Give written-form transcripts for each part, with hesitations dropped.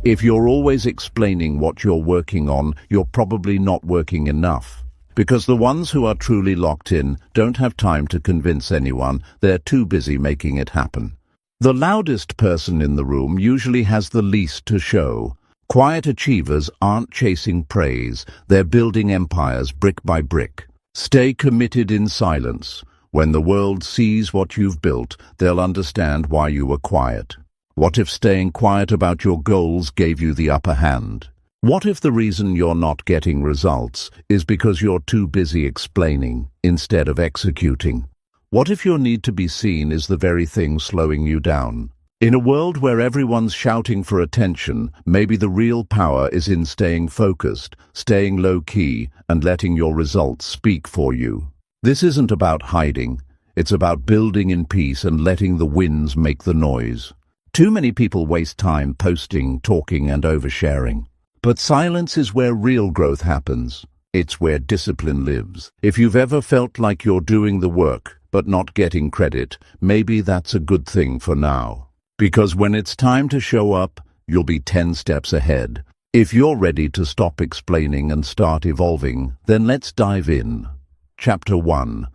If you're always explaining what you're working on, you're probably not working enough. Because the ones who are truly locked in don't have time to convince anyone, they're too busy making it happen. The loudest person in the room usually has the least to show. Quiet achievers aren't chasing praise, they're building empires brick by brick. Stay committed in silence. When the world sees what you've built, they'll understand why you were quiet. What if staying quiet about your goals gave you the upper hand? What if the reason you're not getting results is because you're too busy explaining instead of executing? What if your need to be seen is the very thing slowing you down? In a world where everyone's shouting for attention, maybe the real power is in staying focused, staying low-key, and letting your results speak for you. This isn't about hiding. It's about building in peace and letting the winds make the noise. Too many people waste time posting, talking, and oversharing. But silence is where real growth happens. It's where discipline lives. If you've ever felt like you're doing the work, but not getting credit, maybe that's a good thing for now. Because when it's time to show up, you'll be 10 steps ahead. If you're ready to stop explaining and start evolving, then let's dive in. Chapter 1.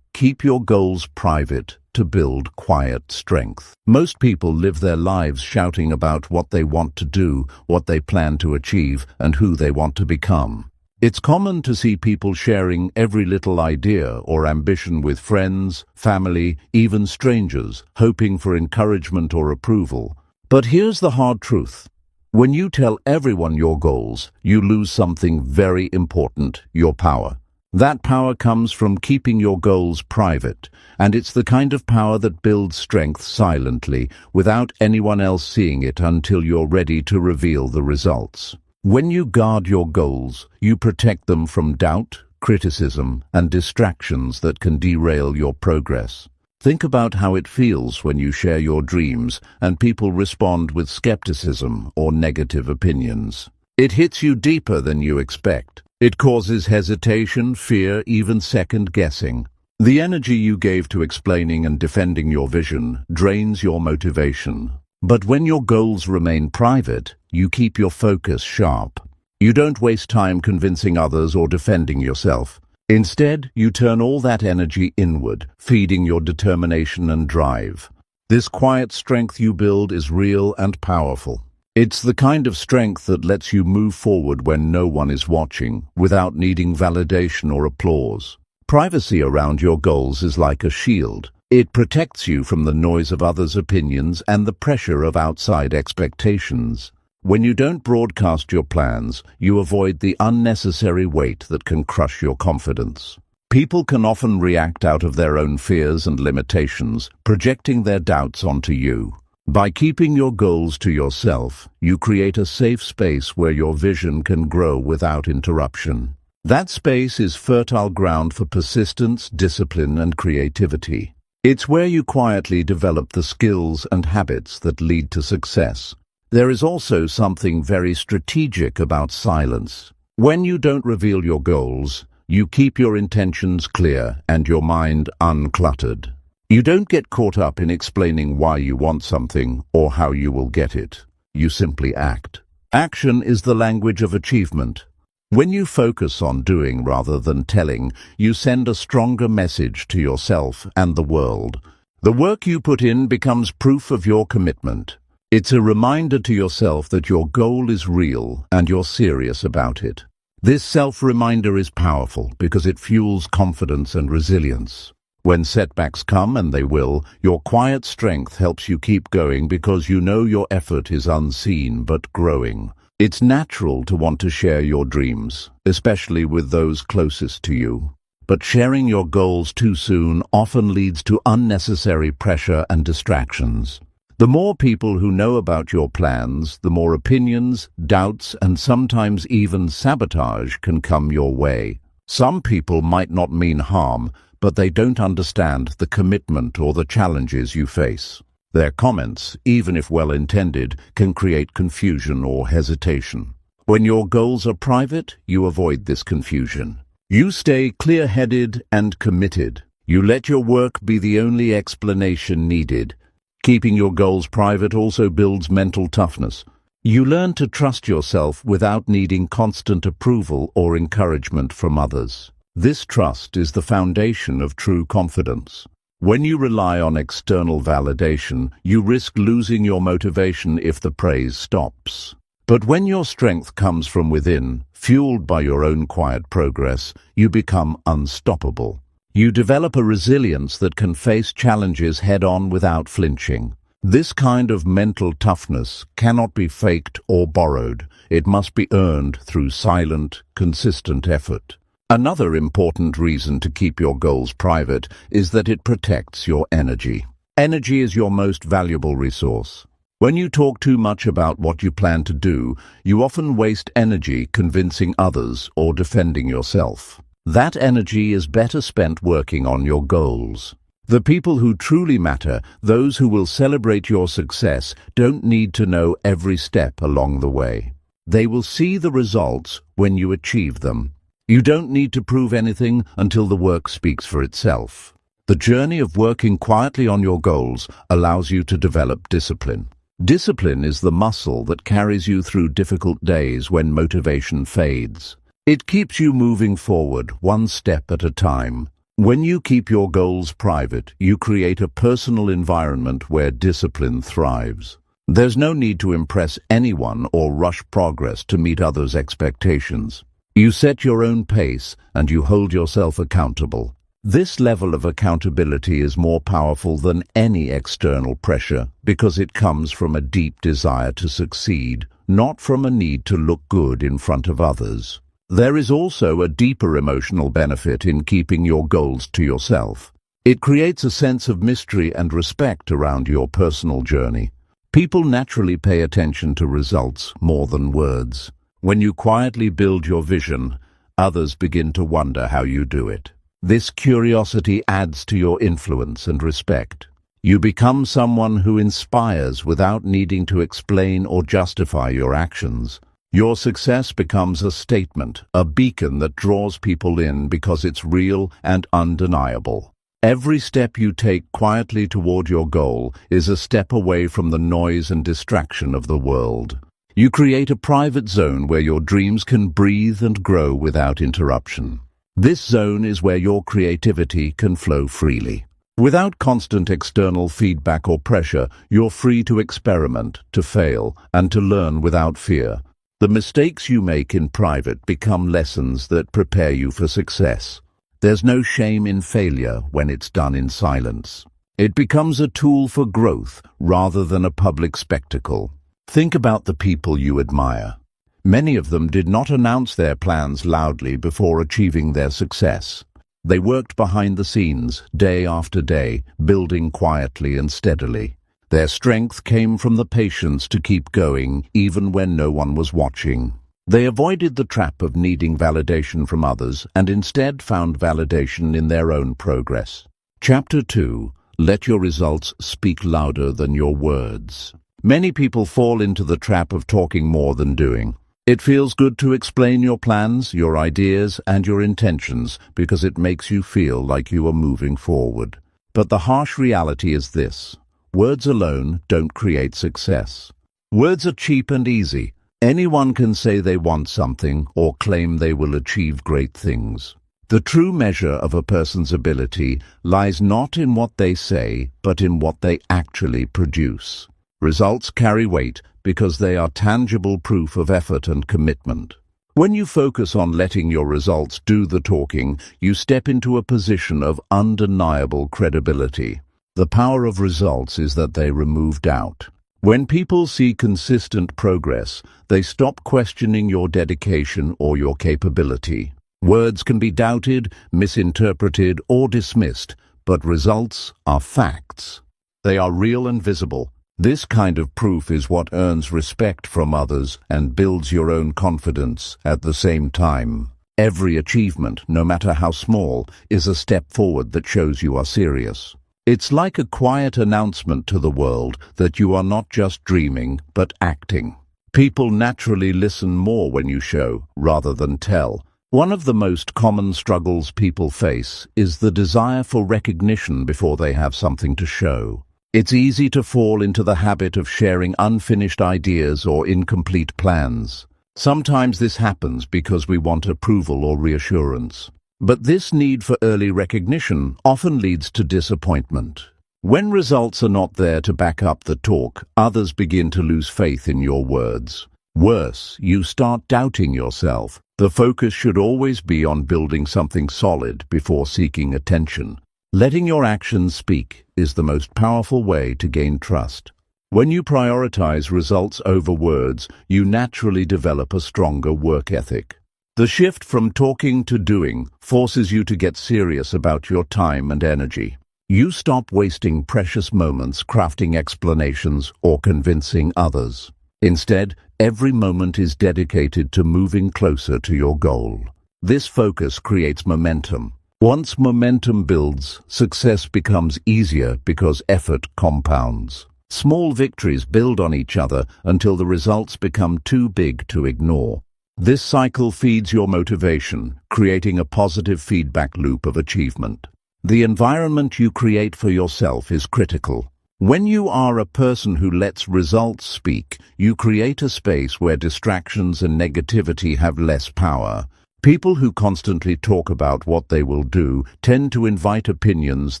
Keep your goals private to build quiet strength. Most people live their lives shouting about what they want to do, what they plan to achieve, and who they want to become. It's common to see people sharing every little idea or ambition with friends, family, even strangers, hoping for encouragement or approval. But here's the hard truth. When you tell everyone your goals, you lose something very important: your power. That power comes from keeping your goals private, and it's the kind of power that builds strength silently, without anyone else seeing it until you're ready to reveal the results. When you guard your goals, you protect them from doubt, criticism, and distractions that can derail your progress. Think about how it feels when you share your dreams and people respond with skepticism or negative opinions. It hits you deeper than you expect. It causes hesitation, fear, even second-guessing. The energy you gave to explaining and defending your vision drains your motivation. But when your goals remain private, you keep your focus sharp. You don't waste time convincing others or defending yourself. Instead, you turn all that energy inward, feeding your determination and drive. This quiet strength you build is real and powerful. It's the kind of strength that lets you move forward when no one is watching, without needing validation or applause. Privacy around your goals is like a shield. It protects you from the noise of others' opinions and the pressure of outside expectations. When you don't broadcast your plans, you avoid the unnecessary weight that can crush your confidence. People can often react out of their own fears and limitations, projecting their doubts onto you. By keeping your goals to yourself, you create a safe space where your vision can grow without interruption. That space is fertile ground for persistence, discipline, and creativity. It's where you quietly develop the skills and habits that lead to success. There is also something very strategic about silence. When you don't reveal your goals, you keep your intentions clear and your mind uncluttered. You don't get caught up in explaining why you want something or how you will get it. You simply act. Action is the language of achievement. When you focus on doing rather than telling, you send a stronger message to yourself and the world. The work you put in becomes proof of your commitment. It's a reminder to yourself that your goal is real and you're serious about it. This self-reminder is powerful because it fuels confidence and resilience. When setbacks come, and they will, your quiet strength helps you keep going because you know your effort is unseen but growing. It's natural to want to share your dreams, especially with those closest to you. But sharing your goals too soon often leads to unnecessary pressure and distractions. The more people who know about your plans, the more opinions, doubts, and sometimes even sabotage can come your way. Some people might not mean harm, but they don't understand the commitment or the challenges you face. Their comments, even if well-intended, can create confusion or hesitation. When your goals are private, you avoid this confusion. You stay clear-headed and committed. You let your work be the only explanation needed. Keeping your goals private also builds mental toughness. You learn to trust yourself without needing constant approval or encouragement from others. This trust is the foundation of true confidence. When you rely on external validation, you risk losing your motivation if the praise stops. But when your strength comes from within, fueled by your own quiet progress, you become unstoppable. You develop a resilience that can face challenges head-on without flinching. This kind of mental toughness cannot be faked or borrowed. It must be earned through silent, consistent effort. Another important reason to keep your goals private is that it protects your energy. Energy is your most valuable resource. When you talk too much about what you plan to do, you often waste energy convincing others or defending yourself. That energy is better spent working on your goals. The people who truly matter, those who will celebrate your success, don't need to know every step along the way. They will see the results when you achieve them. You don't need to prove anything until the work speaks for itself. The journey of working quietly on your goals allows you to develop discipline. Discipline is the muscle that carries you through difficult days when motivation fades. It keeps you moving forward, one step at a time. When you keep your goals private, you create a personal environment where discipline thrives. There's no need to impress anyone or rush progress to meet others' expectations. You set your own pace and you hold yourself accountable. This level of accountability is more powerful than any external pressure because it comes from a deep desire to succeed, not from a need to look good in front of others. There is also a deeper emotional benefit in keeping your goals to yourself. It creates a sense of mystery and respect around your personal journey. People naturally pay attention to results more than words. When you quietly build your vision, others begin to wonder how you do it. This curiosity adds to your influence and respect. You become someone who inspires without needing to explain or justify your actions. Your success becomes a statement, a beacon that draws people in because it's real and undeniable. Every step you take quietly toward your goal is a step away from the noise and distraction of the world. You create a private zone where your dreams can breathe and grow without interruption. This zone is where your creativity can flow freely. Without constant external feedback or pressure, you're free to experiment, to fail, and to learn without fear. The mistakes you make in private become lessons that prepare you for success. There's no shame in failure when it's done in silence. It becomes a tool for growth rather than a public spectacle. Think about the people you admire. Many of them did not announce their plans loudly before achieving their success. They worked behind the scenes, day after day, building quietly and steadily. Their strength came from the patience to keep going, even when no one was watching. They avoided the trap of needing validation from others and instead found validation in their own progress. Chapter 2. Let your results speak louder than your words. Many people fall into the trap of talking more than doing. It feels good to explain your plans, your ideas, and your intentions because it makes you feel like you are moving forward. But the harsh reality is this. Words alone don't create success. Words are cheap and easy. Anyone can say they want something or claim they will achieve great things. The true measure of a person's ability lies not in what they say, but in what they actually produce. Results carry weight because they are tangible proof of effort and commitment. When you focus on letting your results do the talking, you step into a position of undeniable credibility. The power of results is that they remove doubt. When people see consistent progress, they stop questioning your dedication or your capability. Words can be doubted, misinterpreted, or dismissed, but results are facts. They are real and visible. This kind of proof is what earns respect from others and builds your own confidence at the same time. Every achievement, no matter how small, is a step forward that shows you are serious. It's like a quiet announcement to the world that you are not just dreaming, but acting. People naturally listen more when you show, rather than tell. One of the most common struggles people face is the desire for recognition before they have something to show. It's easy to fall into the habit of sharing unfinished ideas or incomplete plans. Sometimes this happens because we want approval or reassurance. But this need for early recognition often leads to disappointment. When results are not there to back up the talk, others begin to lose faith in your words. Worse, you start doubting yourself. The focus should always be on building something solid before seeking attention. Letting your actions speak is the most powerful way to gain trust. When you prioritize results over words, you naturally develop a stronger work ethic. The shift from talking to doing forces you to get serious about your time and energy. You stop wasting precious moments crafting explanations or convincing others. Instead, every moment is dedicated to moving closer to your goal. This focus creates momentum. Once momentum builds, success becomes easier because effort compounds. Small victories build on each other until the results become too big to ignore. This cycle feeds your motivation, creating a positive feedback loop of achievement. The environment you create for yourself is critical. When you are a person who lets results speak, you create a space where distractions and negativity have less power. People who constantly talk about what they will do tend to invite opinions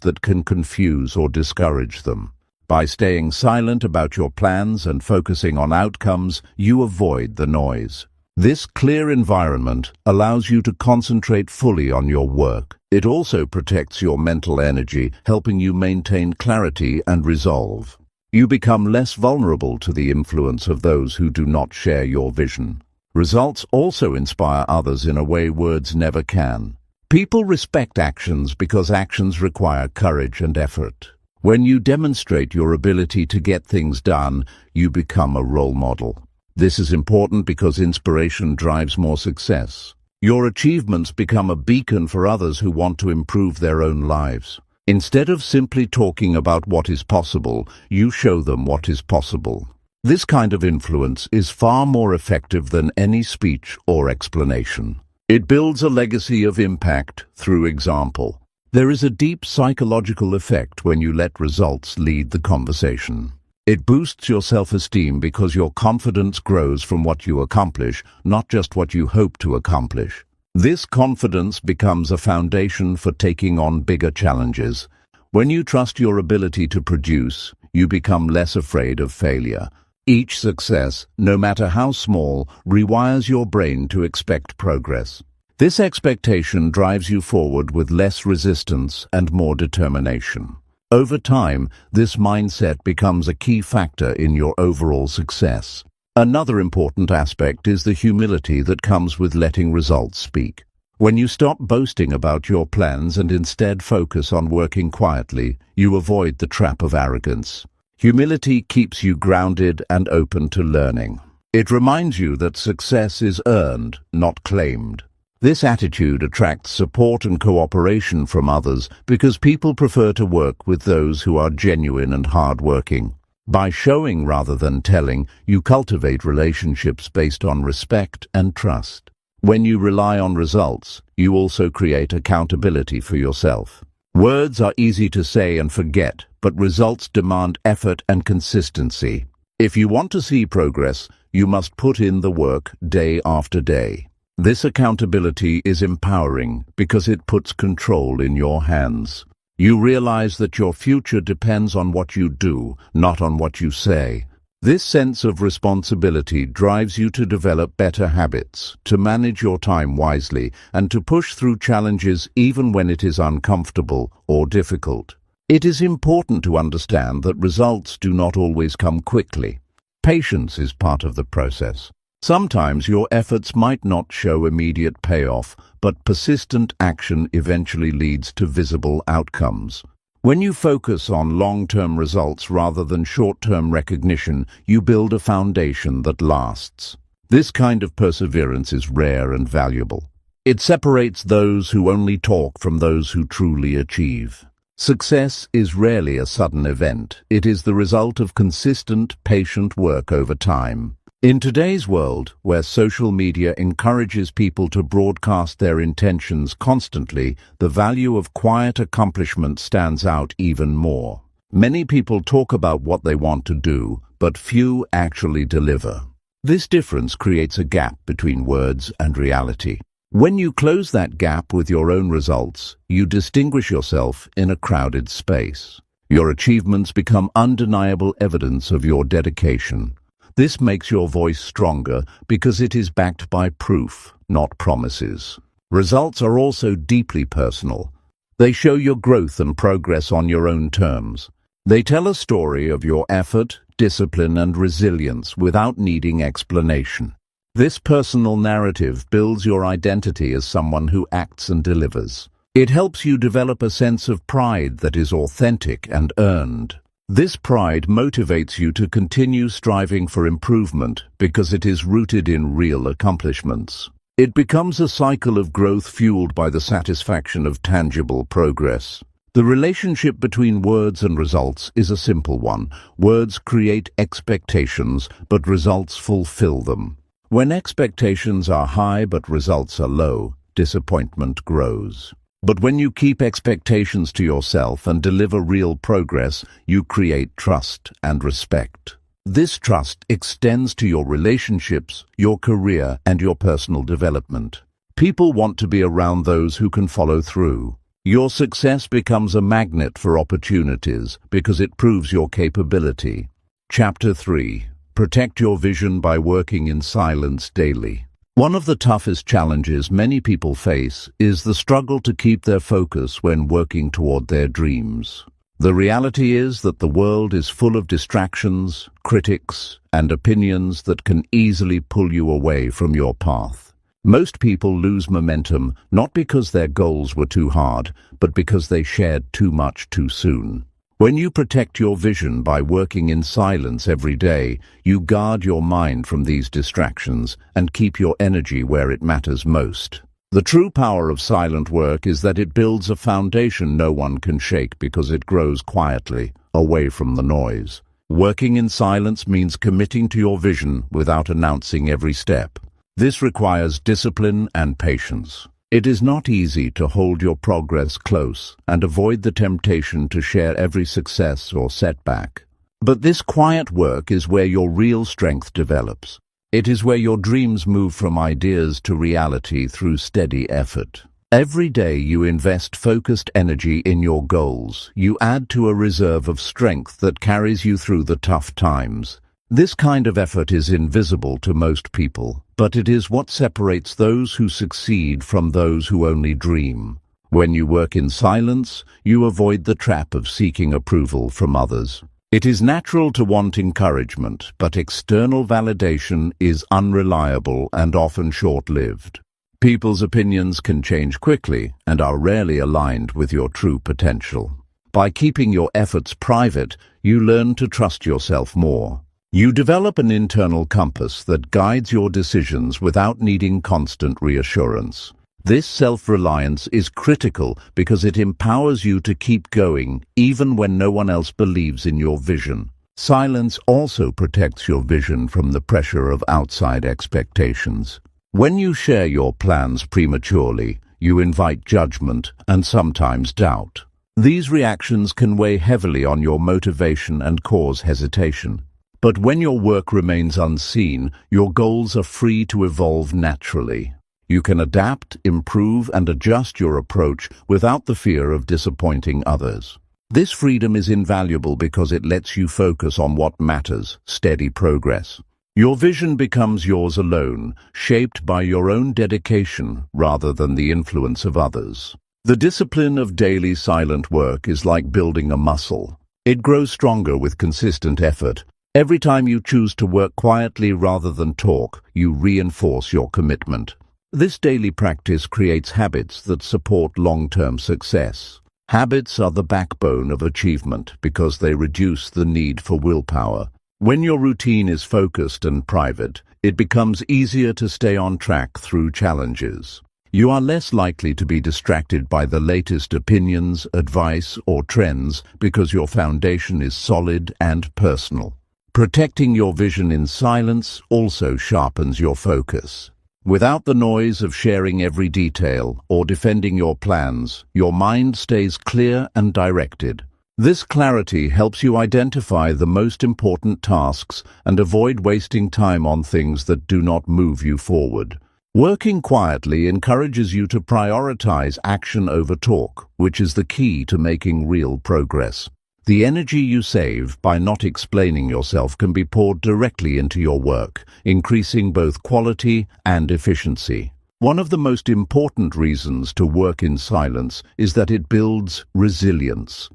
that can confuse or discourage them. By staying silent about your plans and focusing on outcomes, you avoid the noise. This clear environment allows you to concentrate fully on your work. It also protects your mental energy, helping you maintain clarity and resolve. You become less vulnerable to the influence of those who do not share your vision. Results also inspire others in a way words never can. People respect actions because actions require courage and effort. When you demonstrate your ability to get things done, you become a role model. This is important because inspiration drives more success. Your achievements become a beacon for others who want to improve their own lives. Instead of simply talking about what is possible, you show them what is possible. This kind of influence is far more effective than any speech or explanation. It builds a legacy of impact through example. There is a deep psychological effect when you let results lead the conversation. It boosts your self-esteem because your confidence grows from what you accomplish, not just what you hope to accomplish. This confidence becomes a foundation for taking on bigger challenges. When you trust your ability to produce, you become less afraid of failure. Each success, no matter how small, rewires your brain to expect progress. This expectation drives you forward with less resistance and more determination. Over time, this mindset becomes a key factor in your overall success. Another important aspect is the humility that comes with letting results speak. When you stop boasting about your plans and instead focus on working quietly, you avoid the trap of arrogance. Humility keeps you grounded and open to learning. It reminds you that success is earned, not claimed. This attitude attracts support and cooperation from others because people prefer to work with those who are genuine and hardworking. By showing rather than telling, you cultivate relationships based on respect and trust. When you rely on results, you also create accountability for yourself. Words are easy to say and forget, but results demand effort and consistency. If you want to see progress, you must put in the work day after day. This accountability is empowering because it puts control in your hands. You realize that your future depends on what you do, not on what you say. This sense of responsibility drives you to develop better habits, to manage your time wisely, and to push through challenges even when it is uncomfortable or difficult. It is important to understand that results do not always come quickly. Patience is part of the process. Sometimes your efforts might not show immediate payoff, but persistent action eventually leads to visible outcomes. When you focus on long-term results rather than short-term recognition, you build a foundation that lasts. This kind of perseverance is rare and valuable. It separates those who only talk from those who truly achieve. Success is rarely a sudden event. It is the result of consistent, patient work over time. In today's world, where social media encourages people to broadcast their intentions constantly, the value of quiet accomplishment stands out even more. Many people talk about what they want to do, but few actually deliver. This difference creates a gap between words and reality. When you close that gap with your own results, you distinguish yourself in a crowded space. Your achievements become undeniable evidence of your dedication. This makes your voice stronger because it is backed by proof, not promises. Results are also deeply personal. They show your growth and progress on your own terms. They tell a story of your effort, discipline, and resilience without needing explanation. This personal narrative builds your identity as someone who acts and delivers. It helps you develop a sense of pride that is authentic and earned. This pride motivates you to continue striving for improvement because it is rooted in real accomplishments. It becomes a cycle of growth fueled by the satisfaction of tangible progress. The relationship between words and results is a simple one. Words create expectations, but results fulfill them. When expectations are high but results are low, disappointment grows. But when you keep expectations to yourself and deliver real progress, you create trust and respect. This trust extends to your relationships, your career, and your personal development. People want to be around those who can follow through. Your success becomes a magnet for opportunities because it proves your capability. Chapter 3. Protect your vision by working in silence daily. One of the toughest challenges many people face is the struggle to keep their focus when working toward their dreams. The reality is that the world is full of distractions, critics, and opinions that can easily pull you away from your path. Most people lose momentum not because their goals were too hard, but because they shared too much too soon. When you protect your vision by working in silence every day, you guard your mind from these distractions and keep your energy where it matters most. The true power of silent work is that it builds a foundation no one can shake because it grows quietly, away from the noise. Working in silence means committing to your vision without announcing every step. This requires discipline and patience. It is not easy to hold your progress close and avoid the temptation to share every success or setback. But this quiet work is where your real strength develops. It is where your dreams move from ideas to reality through steady effort. Every day you invest focused energy in your goals, you add to a reserve of strength that carries you through the tough times. This kind of effort is invisible to most people, but it is what separates those who succeed from those who only dream. When you work in silence, you avoid the trap of seeking approval from others. It is natural to want encouragement, but external validation is unreliable and often short-lived. People's opinions can change quickly and are rarely aligned with your true potential. By keeping your efforts private, you learn to trust yourself more. You develop an internal compass that guides your decisions without needing constant reassurance. This self-reliance is critical because it empowers you to keep going even when no one else believes in your vision. Silence also protects your vision from the pressure of outside expectations. When you share your plans prematurely, you invite judgment and sometimes doubt. These reactions can weigh heavily on your motivation and cause hesitation. But when your work remains unseen, your goals are free to evolve naturally. You can adapt, improve, and adjust your approach without the fear of disappointing others. This freedom is invaluable because it lets you focus on what matters, steady progress. Your vision becomes yours alone, shaped by your own dedication rather than the influence of others. The discipline of daily silent work is like building a muscle. It grows stronger with consistent effort. Every time you choose to work quietly rather than talk, you reinforce your commitment. This daily practice creates habits that support long-term success. Habits are the backbone of achievement because they reduce the need for willpower. When your routine is focused and private, it becomes easier to stay on track through challenges. You are less likely to be distracted by the latest opinions, advice, or trends because your foundation is solid and personal. Protecting your vision in silence also sharpens your focus. Without the noise of sharing every detail or defending your plans, your mind stays clear and directed. This clarity helps you identify the most important tasks and avoid wasting time on things that do not move you forward. Working quietly encourages you to prioritize action over talk, which is the key to making real progress. The energy you save by not explaining yourself can be poured directly into your work, increasing both quality and efficiency. One of the most important reasons to work in silence is that it builds resilience.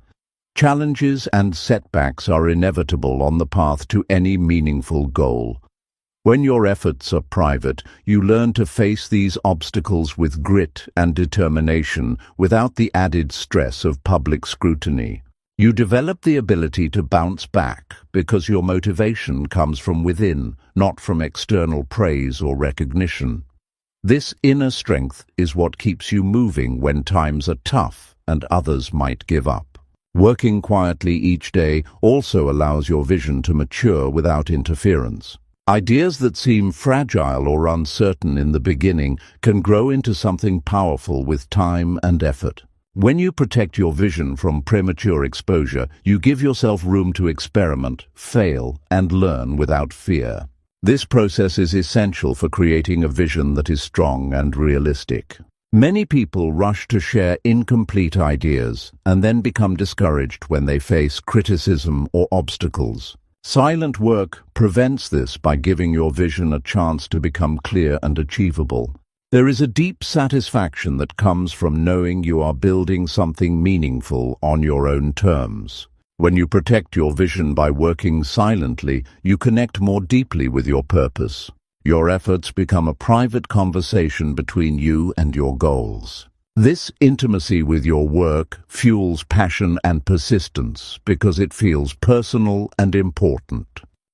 Challenges and setbacks are inevitable on the path to any meaningful goal. When your efforts are private, you learn to face these obstacles with grit and determination without the added stress of public scrutiny. You develop the ability to bounce back because your motivation comes from within, not from external praise or recognition. This inner strength is what keeps you moving when times are tough and others might give up. Working quietly each day also allows your vision to mature without interference. Ideas that seem fragile or uncertain in the beginning can grow into something powerful with time and effort. When you protect your vision from premature exposure, you give yourself room to experiment, fail, and learn without fear. This process is essential for creating a vision that is strong and realistic. Many people rush to share incomplete ideas and then become discouraged when they face criticism or obstacles. Silent work prevents this by giving your vision a chance to become clear and achievable. There is a deep satisfaction that comes from knowing you are building something meaningful on your own terms. When you protect your vision by working silently, you connect more deeply with your purpose. Your efforts become a private conversation between you and your goals. This intimacy with your work fuels passion and persistence because it feels personal and important.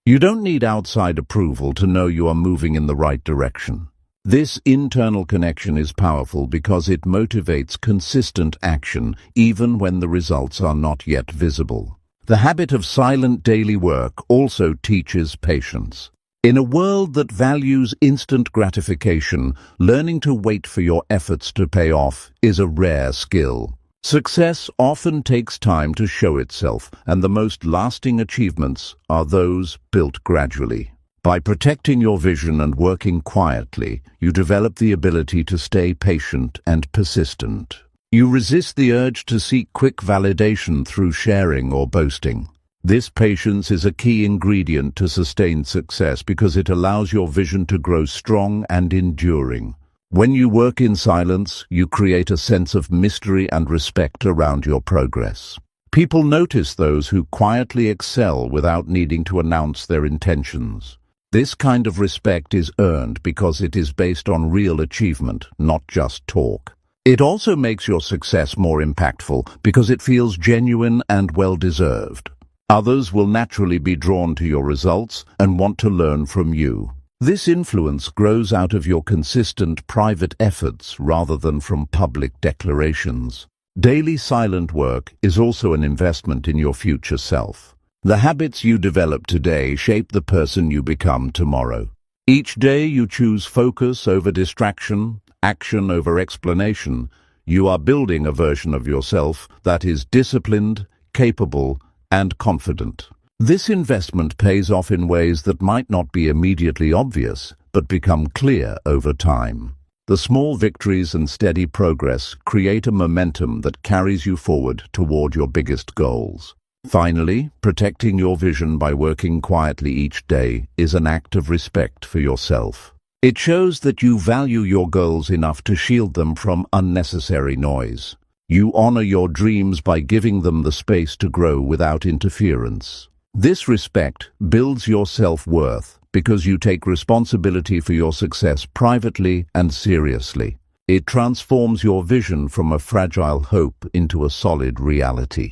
You don't need outside approval to know you are moving in the right direction. This internal connection is powerful because it motivates consistent action even when the results are not yet visible. The habit of silent daily work also teaches patience. In a world that values instant gratification, learning to wait for your efforts to pay off is a rare skill. Success often takes time to show itself, and the most lasting achievements are those built gradually. By protecting your vision and working quietly, you develop the ability to stay patient and persistent. You resist the urge to seek quick validation through sharing or boasting. This patience is a key ingredient to sustained success because it allows your vision to grow strong and enduring. When you work in silence, you create a sense of mystery and respect around your progress. People notice those who quietly excel without needing to announce their intentions. This kind of respect is earned because it is based on real achievement, not just talk. It also makes your success more impactful because it feels genuine and well-deserved. Others will naturally be drawn to your results and want to learn from you. This influence grows out of your consistent private efforts rather than from public declarations. Daily silent work is also an investment in your future self. The habits you develop today shape the person you become tomorrow. Each day you choose focus over distraction, action over explanation. You are building a version of yourself that is disciplined, capable, and confident. This investment pays off in ways that might not be immediately obvious, but become clear over time. The small victories and steady progress create a momentum that carries you forward toward your biggest goals. Finally, protecting your vision by working quietly each day is an act of respect for yourself. It shows that you value your goals enough to shield them from unnecessary noise. You honor your dreams by giving them the space to grow without interference. This respect builds your self-worth because you take responsibility for your success privately and seriously. It transforms your vision from a fragile hope into a solid reality.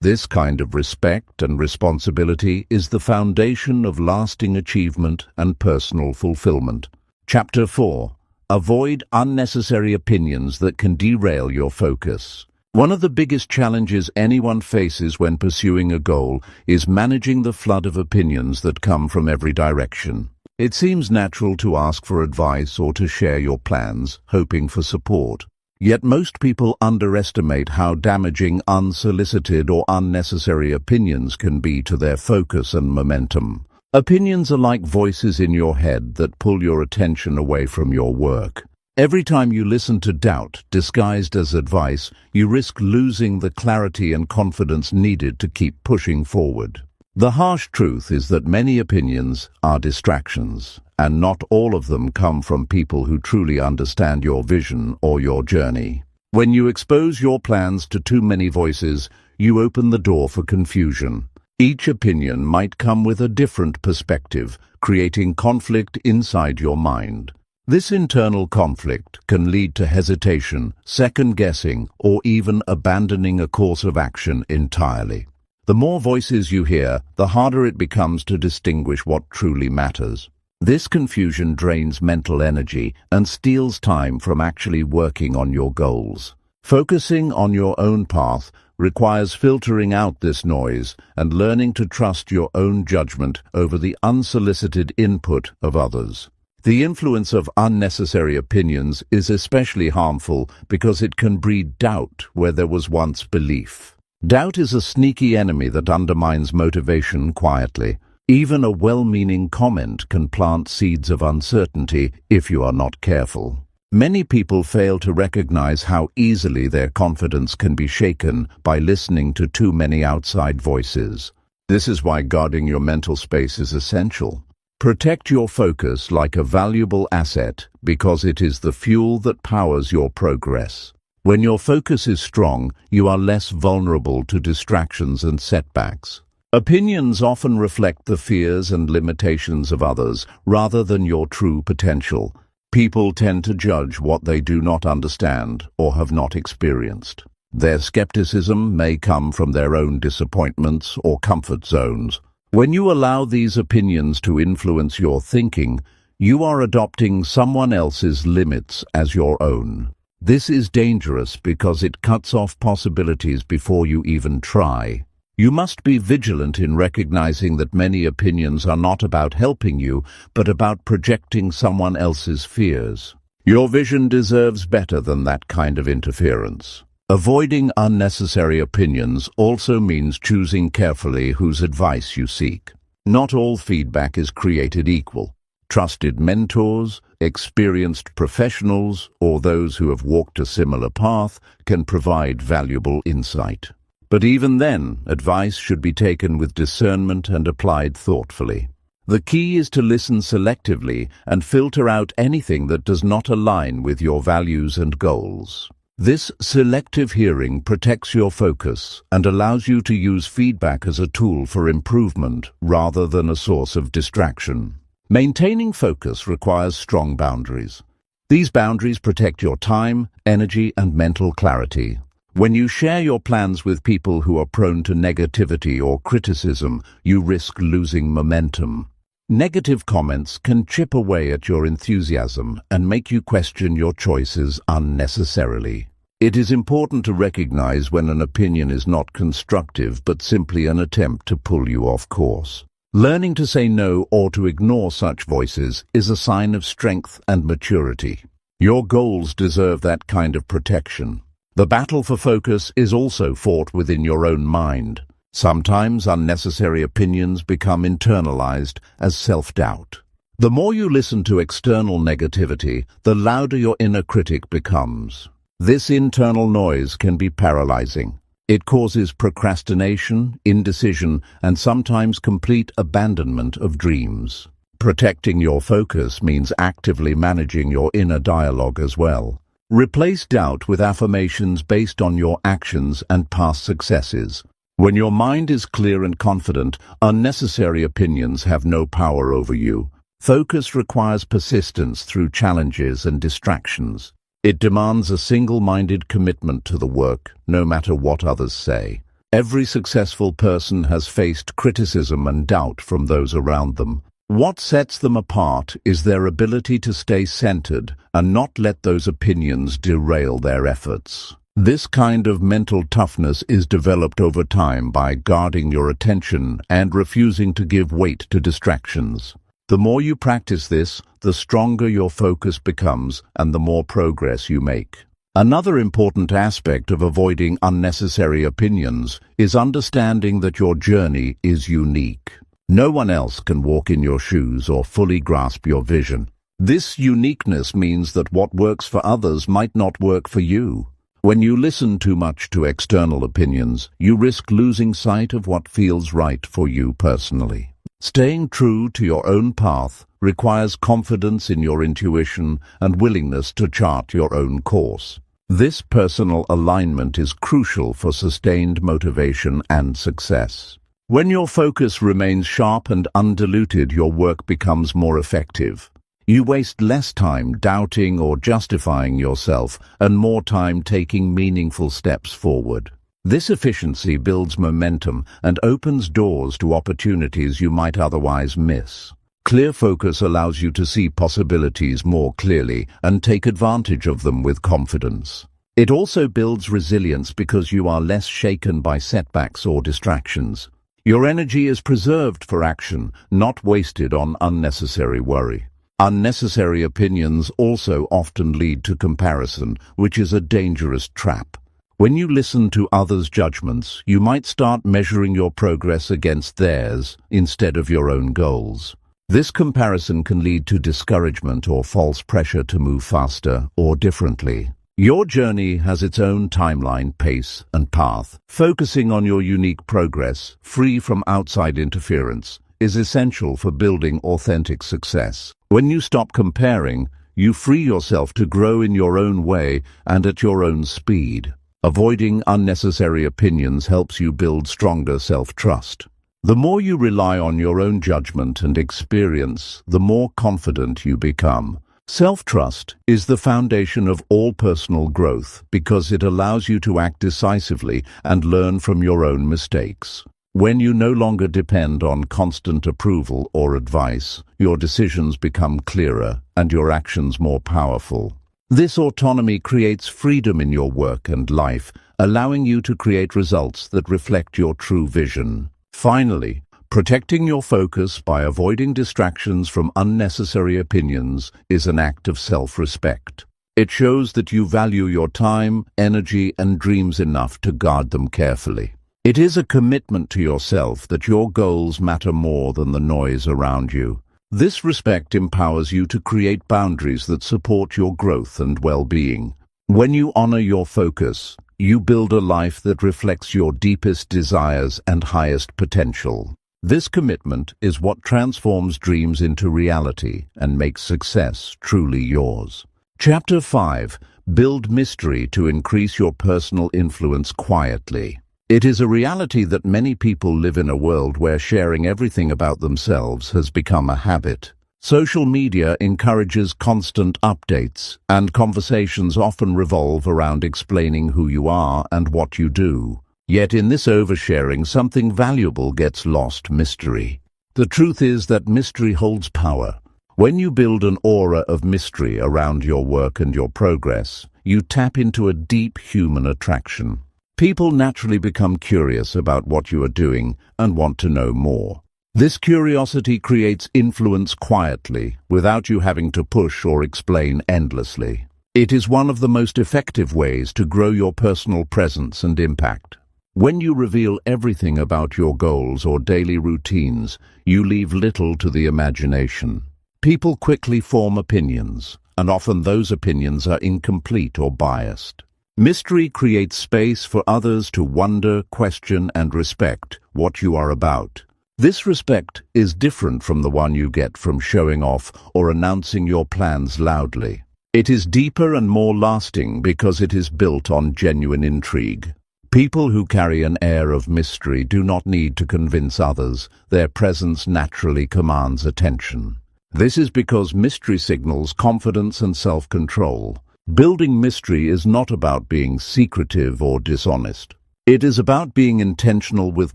This kind of respect and responsibility is the foundation of lasting achievement and personal fulfillment. Chapter 4. Avoid unnecessary opinions that can derail your focus. One of the biggest challenges anyone faces when pursuing a goal is managing the flood of opinions that come from every direction. It seems natural to ask for advice or to share your plans, hoping for support. Yet most people underestimate how damaging unsolicited or unnecessary opinions can be to their focus and momentum. Opinions are like voices in your head that pull your attention away from your work. Every time you listen to doubt disguised as advice, you risk losing the clarity and confidence needed to keep pushing forward. The harsh truth is that many opinions are distractions, and not all of them come from people who truly understand your vision or your journey. When you expose your plans to too many voices, you open the door for confusion. Each opinion might come with a different perspective, creating conflict inside your mind. This internal conflict can lead to hesitation, second-guessing, or even abandoning a course of action entirely. The more voices you hear, the harder it becomes to distinguish what truly matters. This confusion drains mental energy and steals time from actually working on your goals. Focusing on your own path requires filtering out this noise and learning to trust your own judgment over the unsolicited input of others. The influence of unnecessary opinions is especially harmful because it can breed doubt where there was once belief. Doubt is a sneaky enemy that undermines motivation quietly. Even a well-meaning comment can plant seeds of uncertainty if you are not careful. Many people fail to recognize how easily their confidence can be shaken by listening to too many outside voices. This is why guarding your mental space is essential. Protect your focus like a valuable asset because it is the fuel that powers your progress. When your focus is strong, you are less vulnerable to distractions and setbacks. Opinions often reflect the fears and limitations of others rather than your true potential. People tend to judge what they do not understand or have not experienced. Their skepticism may come from their own disappointments or comfort zones. When you allow these opinions to influence your thinking, you are adopting someone else's limits as your own. This is dangerous because it cuts off possibilities before you even try. You must be vigilant in recognizing that many opinions are not about helping you, but about projecting someone else's fears. Your vision deserves better than that kind of interference. Avoiding unnecessary opinions also means choosing carefully whose advice you seek. Not all feedback is created equal. Trusted mentors, experienced professionals, or those who have walked a similar path can provide valuable insight. But even then, advice should be taken with discernment and applied thoughtfully. The key is to listen selectively and filter out anything that does not align with your values and goals. This selective hearing protects your focus and allows you to use feedback as a tool for improvement rather than a source of distraction. Maintaining focus requires strong boundaries. These boundaries protect your time, energy, and mental clarity. When you share your plans with people who are prone to negativity or criticism, you risk losing momentum. Negative comments can chip away at your enthusiasm and make you question your choices unnecessarily. It is important to recognize when an opinion is not constructive but simply an attempt to pull you off course. Learning to say no or to ignore such voices is a sign of strength and maturity. Your goals deserve that kind of protection. The battle for focus is also fought within your own mind. Sometimes unnecessary opinions become internalized as self-doubt. The more you listen to external negativity, the louder your inner critic becomes. This internal noise can be paralyzing. It causes procrastination, indecision, and sometimes complete abandonment of dreams. Protecting your focus means actively managing your inner dialogue as well. Replace doubt with affirmations based on your actions and past successes. When your mind is clear and confident, unnecessary opinions have no power over you. Focus requires persistence through challenges and distractions. It demands a single-minded commitment to the work, no matter what others say. Every successful person has faced criticism and doubt from those around them. What sets them apart is their ability to stay centered and not let those opinions derail their efforts. This kind of mental toughness is developed over time by guarding your attention and refusing to give weight to distractions. The more you practice this, the stronger your focus becomes and the more progress you make. Another important aspect of avoiding unnecessary opinions is understanding that your journey is unique. No one else can walk in your shoes or fully grasp your vision. This uniqueness means that what works for others might not work for you. When you listen too much to external opinions, you risk losing sight of what feels right for you personally. Staying true to your own path requires confidence in your intuition and willingness to chart your own course. This personal alignment is crucial for sustained motivation and success. When your focus remains sharp and undiluted, your work becomes more effective. You waste less time doubting or justifying yourself and more time taking meaningful steps forward. This efficiency builds momentum and opens doors to opportunities you might otherwise miss. Clear focus allows you to see possibilities more clearly and take advantage of them with confidence. It also builds resilience because you are less shaken by setbacks or distractions. Your energy is preserved for action, not wasted on unnecessary worry. Unnecessary opinions also often lead to comparison, which is a dangerous trap. When you listen to others' judgments, you might start measuring your progress against theirs instead of your own goals. This comparison can lead to discouragement or false pressure to move faster or differently. Your journey has its own timeline, pace, and path. Focusing on your unique progress, free from outside interference, is essential for building authentic success. When you stop comparing, you free yourself to grow in your own way and at your own speed. Avoiding unnecessary opinions helps you build stronger self-trust. The more you rely on your own judgment and experience, the more confident you become. Self-trust is the foundation of all personal growth because it allows you to act decisively and learn from your own mistakes. When you no longer depend on constant approval or advice, your decisions become clearer and your actions more powerful. This autonomy creates freedom in your work and life, allowing you to create results that reflect your true vision. Finally, protecting your focus by avoiding distractions from unnecessary opinions is an act of self-respect. It shows that you value your time, energy, and dreams enough to guard them carefully. It is a commitment to yourself that your goals matter more than the noise around you. This respect empowers you to create boundaries that support your growth and well-being. When you honor your focus, you build a life that reflects your deepest desires and highest potential. This commitment is what transforms dreams into reality and makes success truly yours. Chapter 5. Build mystery to increase your personal influence quietly. It is a reality that many people live in a world where sharing everything about themselves has become a habit. Social media encourages constant updates, and conversations often revolve around explaining who you are and what you do. Yet in this oversharing, something valuable gets lost: mystery. The truth is that mystery holds power. When you build an aura of mystery around your work and your progress, you tap into a deep human attraction. People naturally become curious about what you are doing and want to know more. This curiosity creates influence quietly, without you having to push or explain endlessly. It is one of the most effective ways to grow your personal presence and impact. When you reveal everything about your goals or daily routines, you leave little to the imagination. People quickly form opinions, and often those opinions are incomplete or biased. Mystery creates space for others to wonder, question, and respect what you are about. This respect is different from the one you get from showing off or announcing your plans loudly. It is deeper and more lasting because it is built on genuine intrigue. People who carry an air of mystery do not need to convince others. Their presence naturally commands attention. This is because mystery signals confidence and self-control. Building mystery is not about being secretive or dishonest. It is about being intentional with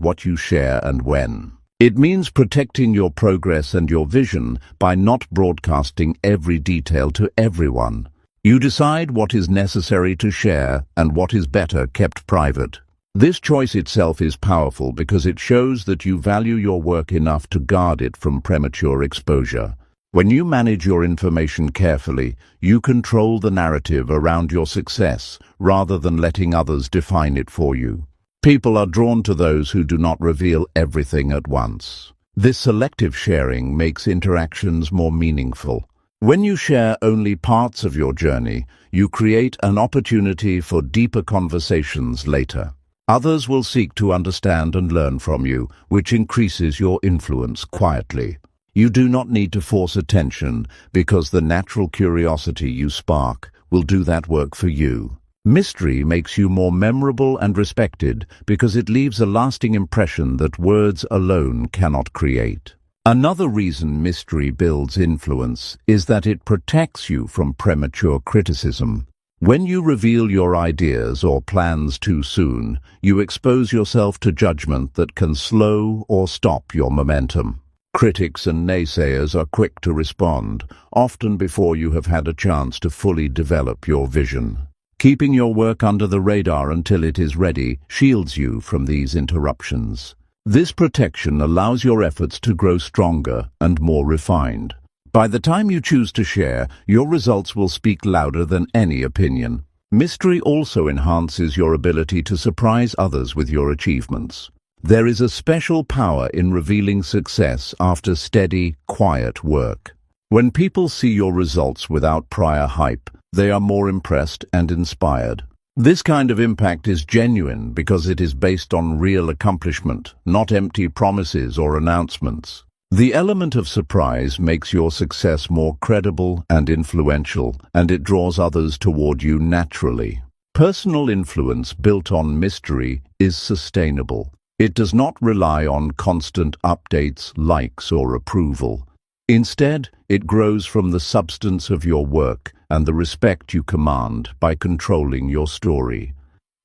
what you share and when. It means protecting your progress and your vision by not broadcasting every detail to everyone. You decide what is necessary to share and what is better kept private. This choice itself is powerful because it shows that you value your work enough to guard it from premature exposure. When you manage your information carefully, you control the narrative around your success rather than letting others define it for you. People are drawn to those who do not reveal everything at once. This selective sharing makes interactions more meaningful. When you share only parts of your journey, you create an opportunity for deeper conversations later. Others will seek to understand and learn from you, which increases your influence quietly. You do not need to force attention because the natural curiosity you spark will do that work for you. Mystery makes you more memorable and respected because it leaves a lasting impression that words alone cannot create. Another reason mystery builds influence is that it protects you from premature criticism. When you reveal your ideas or plans too soon, you expose yourself to judgment that can slow or stop your momentum. Critics and naysayers are quick to respond, often before you have had a chance to fully develop your vision. Keeping your work under the radar until it is ready shields you from these interruptions. This protection allows your efforts to grow stronger and more refined. By the time you choose to share, your results will speak louder than any opinion. Mystery also enhances your ability to surprise others with your achievements. There is a special power in revealing success after steady, quiet work. When people see your results without prior hype, they are more impressed and inspired. This kind of impact is genuine because it is based on real accomplishment, not empty promises or announcements. The element of surprise makes your success more credible and influential, and it draws others toward you naturally. Personal influence built on mystery is sustainable. It does not rely on constant updates, likes, or approval. Instead, it grows from the substance of your work and the respect you command by controlling your story.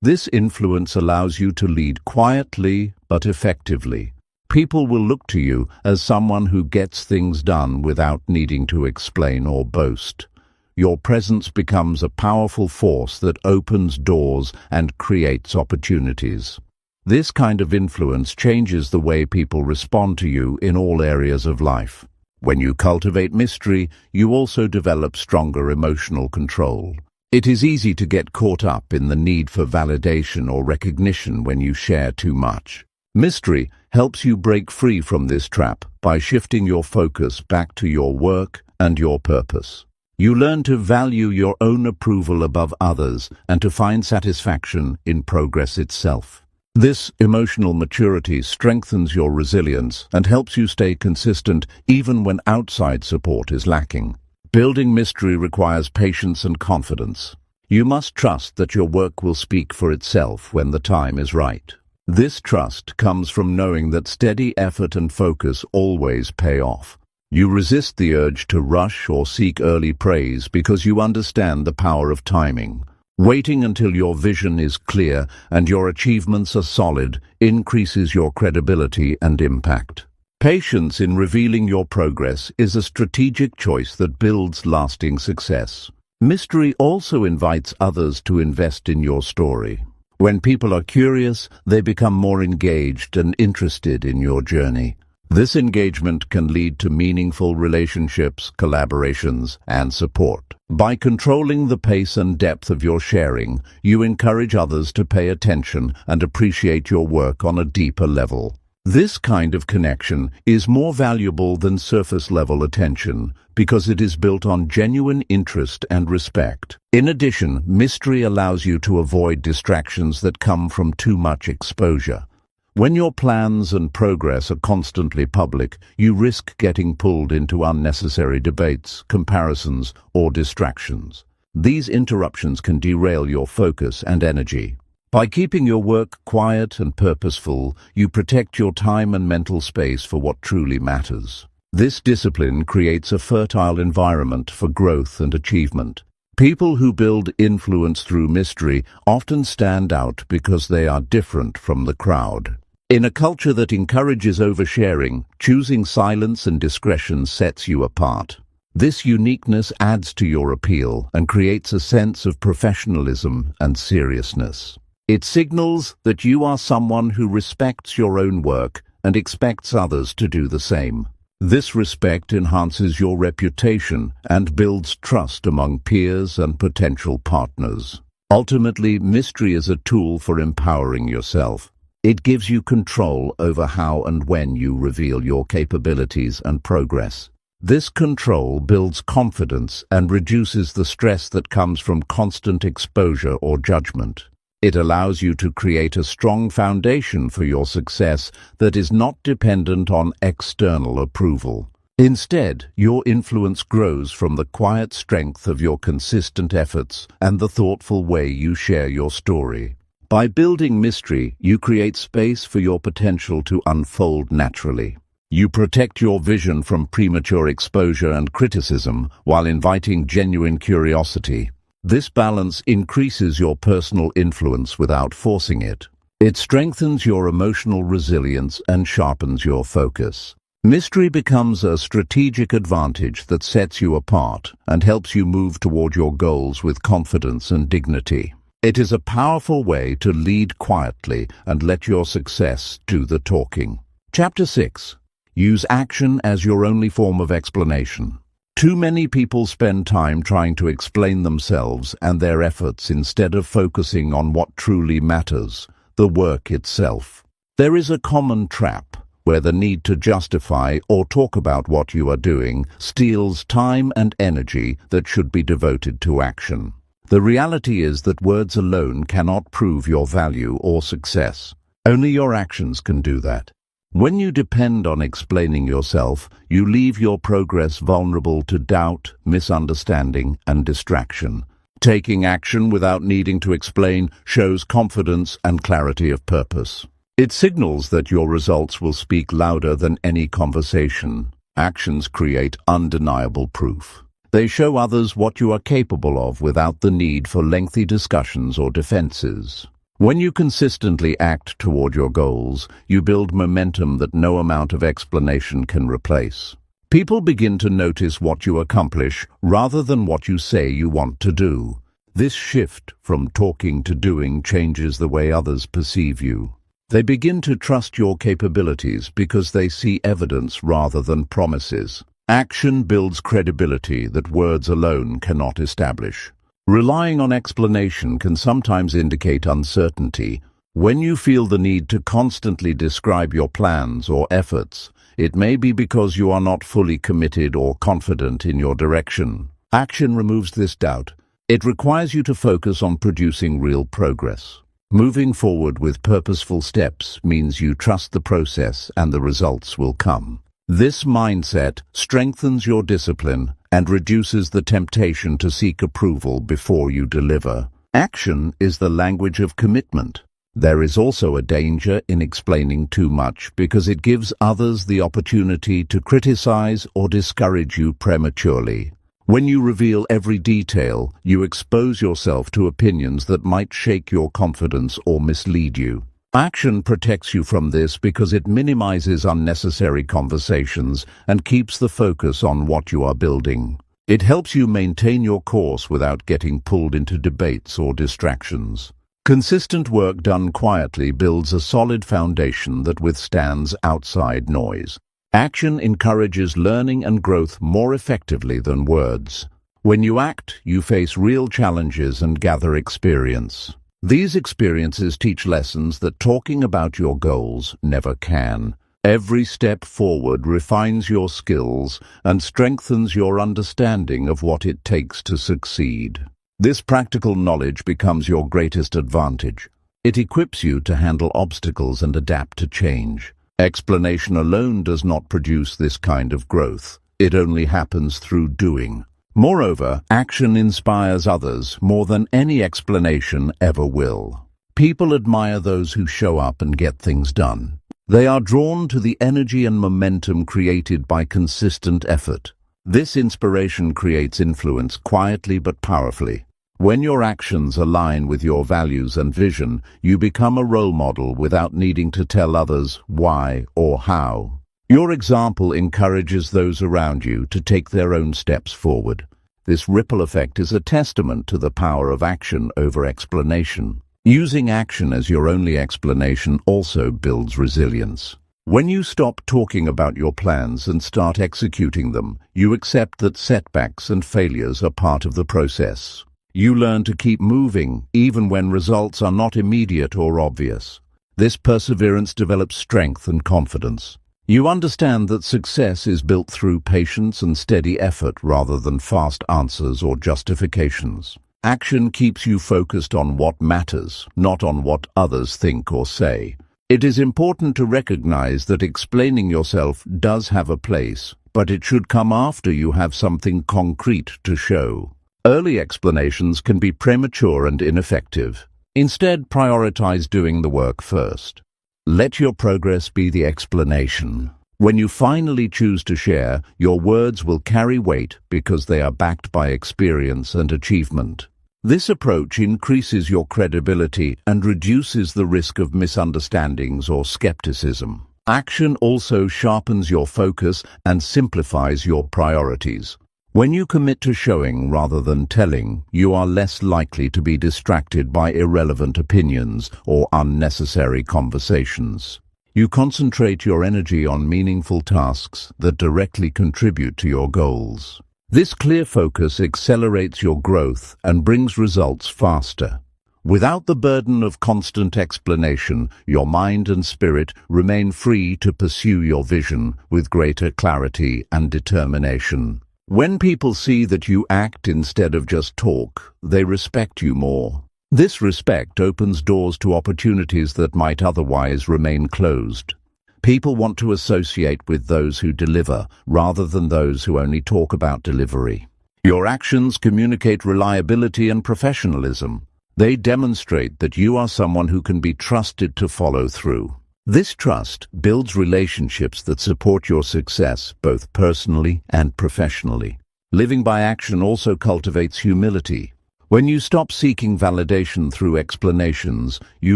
This influence allows you to lead quietly but effectively. People will look to you as someone who gets things done without needing to explain or boast. Your presence becomes a powerful force that opens doors and creates opportunities. This kind of influence changes the way people respond to you in all areas of life. When you cultivate mystery, you also develop stronger emotional control. It is easy to get caught up in the need for validation or recognition when you share too much. Mystery helps you break free from this trap by shifting your focus back to your work and your purpose. You learn to value your own approval above others and to find satisfaction in progress itself. This emotional maturity strengthens your resilience and helps you stay consistent even when outside support is lacking. Building mystery requires patience and confidence. You must trust that your work will speak for itself when the time is right. This trust comes from knowing that steady effort and focus always pay off. You resist the urge to rush or seek early praise because you understand the power of timing. Waiting until your vision is clear and your achievements are solid increases your credibility and impact. Patience in revealing your progress is a strategic choice that builds lasting success. Mystery also invites others to invest in your story. When people are curious, they become more engaged and interested in your journey. This engagement can lead to meaningful relationships, collaborations, and support. By controlling the pace and depth of your sharing, you encourage others to pay attention and appreciate your work on a deeper level. This kind of connection is more valuable than surface-level attention because it is built on genuine interest and respect. In addition, mystery allows you to avoid distractions that come from too much exposure. When your plans and progress are constantly public, you risk getting pulled into unnecessary debates, comparisons, or distractions. These interruptions can derail your focus and energy. By keeping your work quiet and purposeful, you protect your time and mental space for what truly matters. This discipline creates a fertile environment for growth and achievement. People who build influence through mystery often stand out because they are different from the crowd. In a culture that encourages oversharing, choosing silence and discretion sets you apart. This uniqueness adds to your appeal and creates a sense of professionalism and seriousness. It signals that you are someone who respects your own work and expects others to do the same. This respect enhances your reputation and builds trust among peers and potential partners. Ultimately, mystery is a tool for empowering yourself. It gives you control over how and when you reveal your capabilities and progress. This control builds confidence and reduces the stress that comes from constant exposure or judgment. It allows you to create a strong foundation for your success that is not dependent on external approval. Instead, your influence grows from the quiet strength of your consistent efforts and the thoughtful way you share your story. By building mystery, you create space for your potential to unfold naturally. You protect your vision from premature exposure and criticism while inviting genuine curiosity. This balance increases your personal influence without forcing it. It strengthens your emotional resilience and sharpens your focus. Mystery becomes a strategic advantage that sets you apart and helps you move toward your goals with confidence and dignity. It is a powerful way to lead quietly and let your success do the talking. Chapter 6. Use action as your only form of explanation. Too many people spend time trying to explain themselves and their efforts instead of focusing on what truly matters, the work itself. There is a common trap where the need to justify or talk about what you are doing steals time and energy that should be devoted to action. The reality is that words alone cannot prove your value or success. Only your actions can do that. When you depend on explaining yourself, you leave your progress vulnerable to doubt, misunderstanding, and distraction. Taking action without needing to explain shows confidence and clarity of purpose. It signals that your results will speak louder than any conversation. Actions create undeniable proof. They show others what you are capable of without the need for lengthy discussions or defenses. When you consistently act toward your goals, you build momentum that no amount of explanation can replace. People begin to notice what you accomplish rather than what you say you want to do. This shift from talking to doing changes the way others perceive you. They begin to trust your capabilities because they see evidence rather than promises. Action builds credibility that words alone cannot establish. Relying on explanation can sometimes indicate uncertainty. When you feel the need to constantly describe your plans or efforts, it may be because you are not fully committed or confident in your direction. Action removes this doubt. It requires you to focus on producing real progress. Moving forward with purposeful steps means you trust the process and the results will come. This mindset strengthens your discipline and reduces the temptation to seek approval before you deliver. Action is the language of commitment. There is also a danger in explaining too much because it gives others the opportunity to criticize or discourage you prematurely. When you reveal every detail, you expose yourself to opinions that might shake your confidence or mislead you. Action protects you from this because it minimizes unnecessary conversations and keeps the focus on what you are building. It helps you maintain your course without getting pulled into debates or distractions. Consistent work done quietly builds a solid foundation that withstands outside noise. Action encourages learning and growth more effectively than words. When you act, you face real challenges and gather experience. These experiences teach lessons that talking about your goals never can. Every step forward refines your skills and strengthens your understanding of what it takes to succeed. This practical knowledge becomes your greatest advantage. It equips you to handle obstacles and adapt to change. Explanation alone does not produce this kind of growth. It only happens through doing. Moreover, action inspires others more than any explanation ever will. People admire those who show up and get things done. They are drawn to the energy and momentum created by consistent effort. This inspiration creates influence quietly but powerfully. When your actions align with your values and vision, you become a role model without needing to tell others why or how. Your example encourages those around you to take their own steps forward. This ripple effect is a testament to the power of action over explanation. Using action as your only explanation also builds resilience. When you stop talking about your plans and start executing them, you accept that setbacks and failures are part of the process. You learn to keep moving, even when results are not immediate or obvious. This perseverance develops strength and confidence. You understand that success is built through patience and steady effort rather than fast answers or justifications. Action keeps you focused on what matters, not on what others think or say. It is important to recognize that explaining yourself does have a place, but it should come after you have something concrete to show. Early explanations can be premature and ineffective. Instead, prioritize doing the work first. Let your progress be the explanation. When you finally choose to share, your words will carry weight because they are backed by experience and achievement. This approach increases your credibility and reduces the risk of misunderstandings or skepticism. Action also sharpens your focus and simplifies your priorities. When you commit to showing rather than telling, you are less likely to be distracted by irrelevant opinions or unnecessary conversations. You concentrate your energy on meaningful tasks that directly contribute to your goals. This clear focus accelerates your growth and brings results faster. Without the burden of constant explanation, your mind and spirit remain free to pursue your vision with greater clarity and determination. When people see that you act instead of just talk, they respect you more. This respect opens doors to opportunities that might otherwise remain closed. People want to associate with those who deliver, rather than those who only talk about delivery. Your actions communicate reliability and professionalism. They demonstrate that you are someone who can be trusted to follow through. This trust builds relationships that support your success both personally and professionally. Living by action also cultivates humility. When you stop seeking validation through explanations, you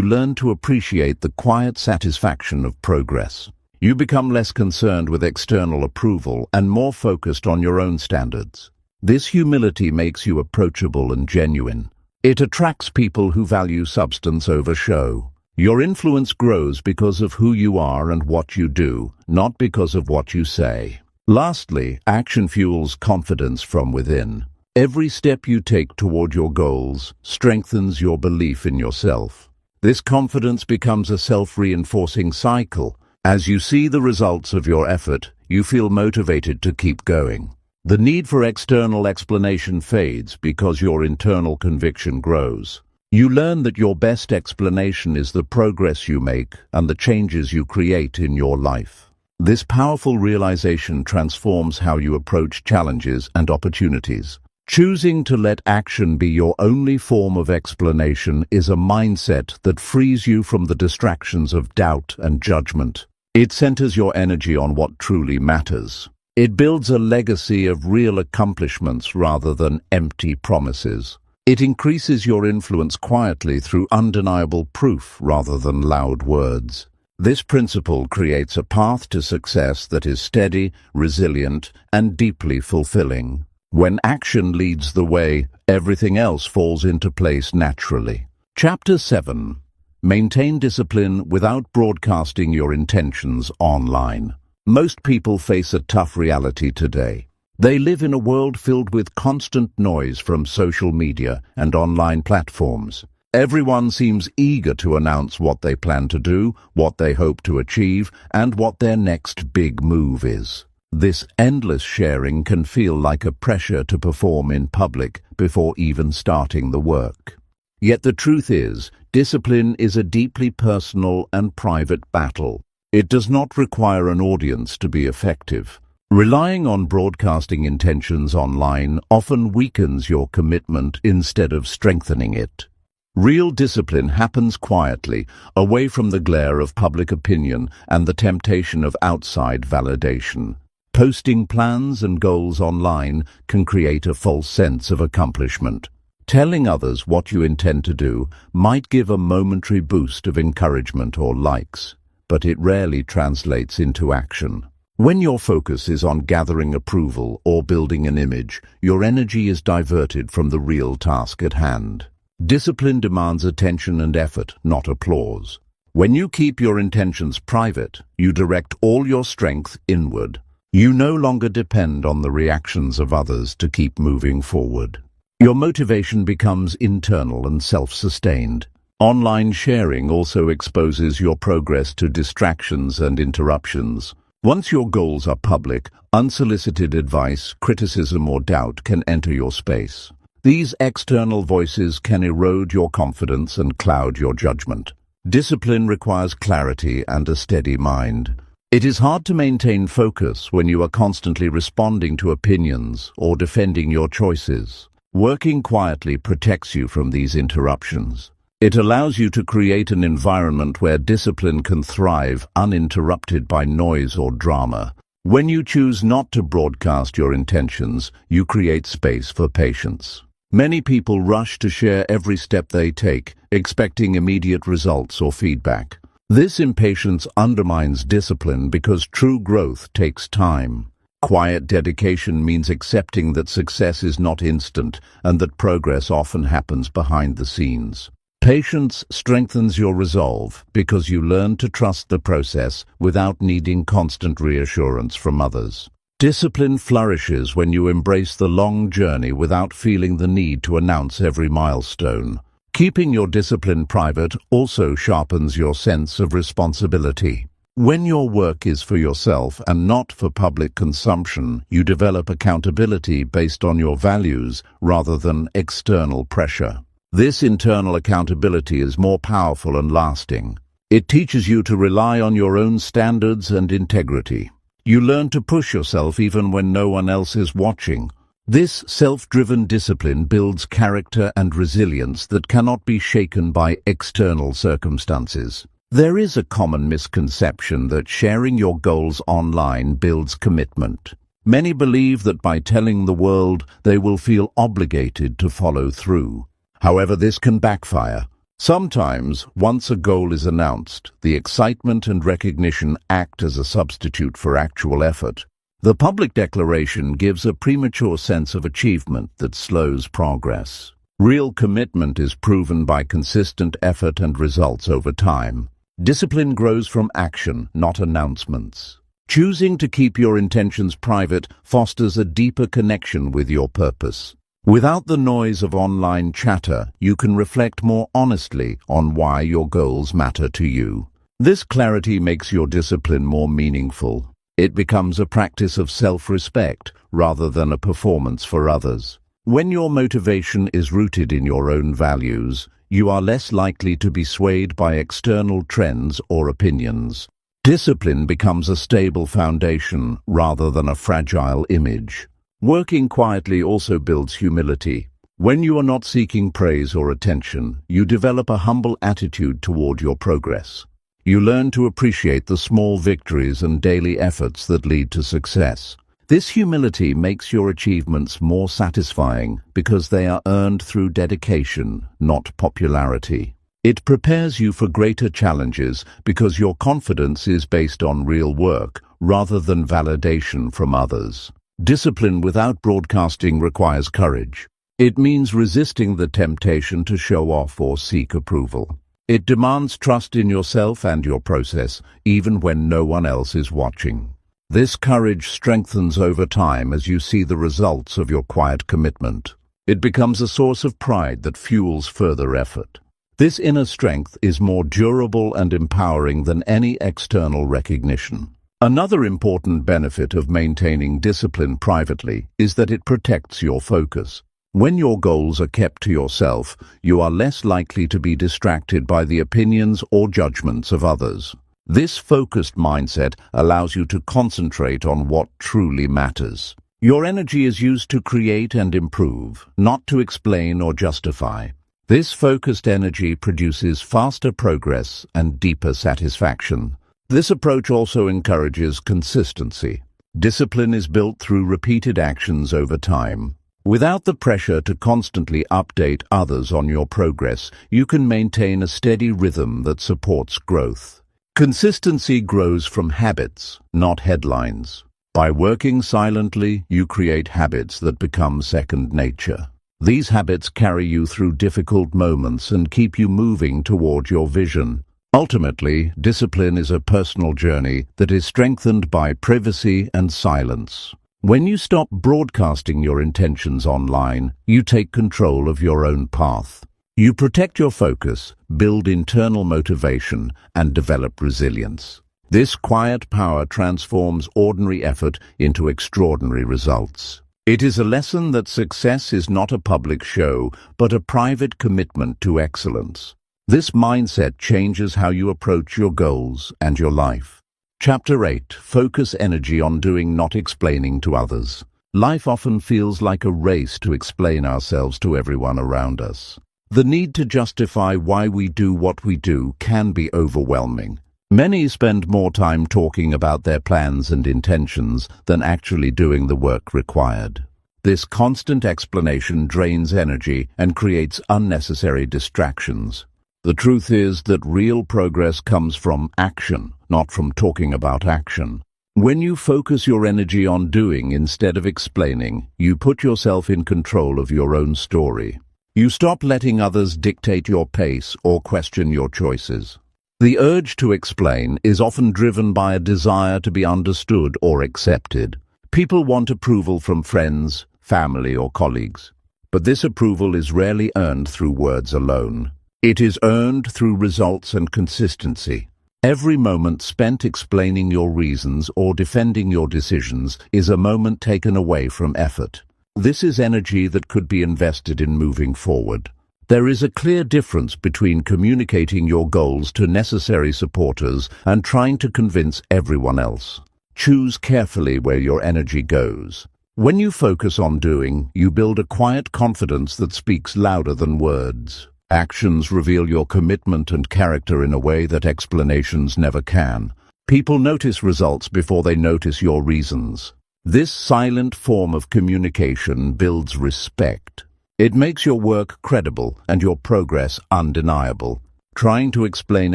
learn to appreciate the quiet satisfaction of progress. You become less concerned with external approval and more focused on your own standards. This humility makes you approachable and genuine. It attracts people who value substance over show. Your influence grows because of who you are and what you do, not because of what you say. Lastly, action fuels confidence from within. Every step you take toward your goals strengthens your belief in yourself. This confidence becomes a self-reinforcing cycle. As you see the results of your effort, you feel motivated to keep going. The need for external explanation fades because your internal conviction grows. You learn that your best explanation is the progress you make and the changes you create in your life. This powerful realization transforms how you approach challenges and opportunities. Choosing to let action be your only form of explanation is a mindset that frees you from the distractions of doubt and judgment. It centers your energy on what truly matters. It builds a legacy of real accomplishments rather than empty promises. It increases your influence quietly through undeniable proof rather than loud words. This principle creates a path to success that is steady, resilient, and deeply fulfilling. When action leads the way, everything else falls into place naturally. Chapter 7. Maintain discipline without broadcasting your intentions online. Most people face a tough reality today. They live in a world filled with constant noise from social media and online platforms. Everyone seems eager to announce what they plan to do, what they hope to achieve, and what their next big move is. This endless sharing can feel like a pressure to perform in public before even starting the work. Yet the truth is, discipline is a deeply personal and private battle. It does not require an audience to be effective. Relying on broadcasting intentions online often weakens your commitment instead of strengthening it. Real discipline happens quietly, away from the glare of public opinion and the temptation of outside validation. Posting plans and goals online can create a false sense of accomplishment. Telling others what you intend to do might give a momentary boost of encouragement or likes, but it rarely translates into action. When your focus is on gathering approval or building an image, your energy is diverted from the real task at hand. Discipline demands attention and effort, not applause. When you keep your intentions private, you direct all your strength inward. You no longer depend on the reactions of others to keep moving forward. Your motivation becomes internal and self-sustained. Online sharing also exposes your progress to distractions and interruptions. Once your goals are public, unsolicited advice, criticism, or doubt can enter your space. These external voices can erode your confidence and cloud your judgment. Discipline requires clarity and a steady mind. It is hard to maintain focus when you are constantly responding to opinions or defending your choices. Working quietly protects you from these interruptions. It allows you to create an environment where discipline can thrive uninterrupted by noise or drama. When you choose not to broadcast your intentions, you create space for patience. Many people rush to share every step they take, expecting immediate results or feedback. This impatience undermines discipline because true growth takes time. Quiet dedication means accepting that success is not instant and that progress often happens behind the scenes. Patience strengthens your resolve because you learn to trust the process without needing constant reassurance from others. Discipline flourishes when you embrace the long journey without feeling the need to announce every milestone. Keeping your discipline private also sharpens your sense of responsibility. When your work is for yourself and not for public consumption, you develop accountability based on your values rather than external pressure. This internal accountability is more powerful and lasting. It teaches you to rely on your own standards and integrity. You learn to push yourself even when no one else is watching. This self-driven discipline builds character and resilience that cannot be shaken by external circumstances. There is a common misconception that sharing your goals online builds commitment. Many believe that by telling the world, they will feel obligated to follow through. However, this can backfire. Sometimes, once a goal is announced, the excitement and recognition act as a substitute for actual effort. The public declaration gives a premature sense of achievement that slows progress. Real commitment is proven by consistent effort and results over time. Discipline grows from action, not announcements. Choosing to keep your intentions private fosters a deeper connection with your purpose. Without the noise of online chatter, you can reflect more honestly on why your goals matter to you. This clarity makes your discipline more meaningful. It becomes a practice of self-respect rather than a performance for others. When your motivation is rooted in your own values, you are less likely to be swayed by external trends or opinions. Discipline becomes a stable foundation rather than a fragile image. Working quietly also builds humility. When you are not seeking praise or attention, you develop a humble attitude toward your progress. You learn to appreciate the small victories and daily efforts that lead to success. This humility makes your achievements more satisfying because they are earned through dedication, not popularity. It prepares you for greater challenges because your confidence is based on real work rather than validation from others. Discipline without broadcasting requires courage. It means resisting the temptation to show off or seek approval. It demands trust in yourself and your process, even when no one else is watching. This courage strengthens over time as you see the results of your quiet commitment. It becomes a source of pride that fuels further effort. This inner strength is more durable and empowering than any external recognition. Another important benefit of maintaining discipline privately is that it protects your focus. When your goals are kept to yourself, you are less likely to be distracted by the opinions or judgments of others. This focused mindset allows you to concentrate on what truly matters. Your energy is used to create and improve, not to explain or justify. This focused energy produces faster progress and deeper satisfaction. This approach also encourages consistency. Discipline is built through repeated actions over time. Without the pressure to constantly update others on your progress, you can maintain a steady rhythm that supports growth. Consistency grows from habits, not headlines. By working silently, you create habits that become second nature. These habits carry you through difficult moments and keep you moving toward your vision. Ultimately, discipline is a personal journey that is strengthened by privacy and silence. When you stop broadcasting your intentions online, you take control of your own path. You protect your focus, build internal motivation, and develop resilience. This quiet power transforms ordinary effort into extraordinary results. It is a lesson that success is not a public show, but a private commitment to excellence. This mindset changes how you approach your goals and your life. Chapter 8. Focus energy on doing, not explaining to others. Life often feels like a race to explain ourselves to everyone around us. The need to justify why we do what we do can be overwhelming. Many spend more time talking about their plans and intentions than actually doing the work required. This constant explanation drains energy and creates unnecessary distractions. The truth is that real progress comes from action, not from talking about action. When you focus your energy on doing instead of explaining, you put yourself in control of your own story. You stop letting others dictate your pace or question your choices. The urge to explain is often driven by a desire to be understood or accepted. People want approval from friends, family, or colleagues. But this approval is rarely earned through words alone. It is earned through results and consistency. Every moment spent explaining your reasons or defending your decisions is a moment taken away from effort. This is energy that could be invested in moving forward. There is a clear difference between communicating your goals to necessary supporters and trying to convince everyone else. Choose carefully where your energy goes. When you focus on doing, you build a quiet confidence that speaks louder than words. Actions reveal your commitment and character in a way that explanations never can. People notice results before they notice your reasons. This silent form of communication builds respect. It makes your work credible and your progress undeniable. Trying to explain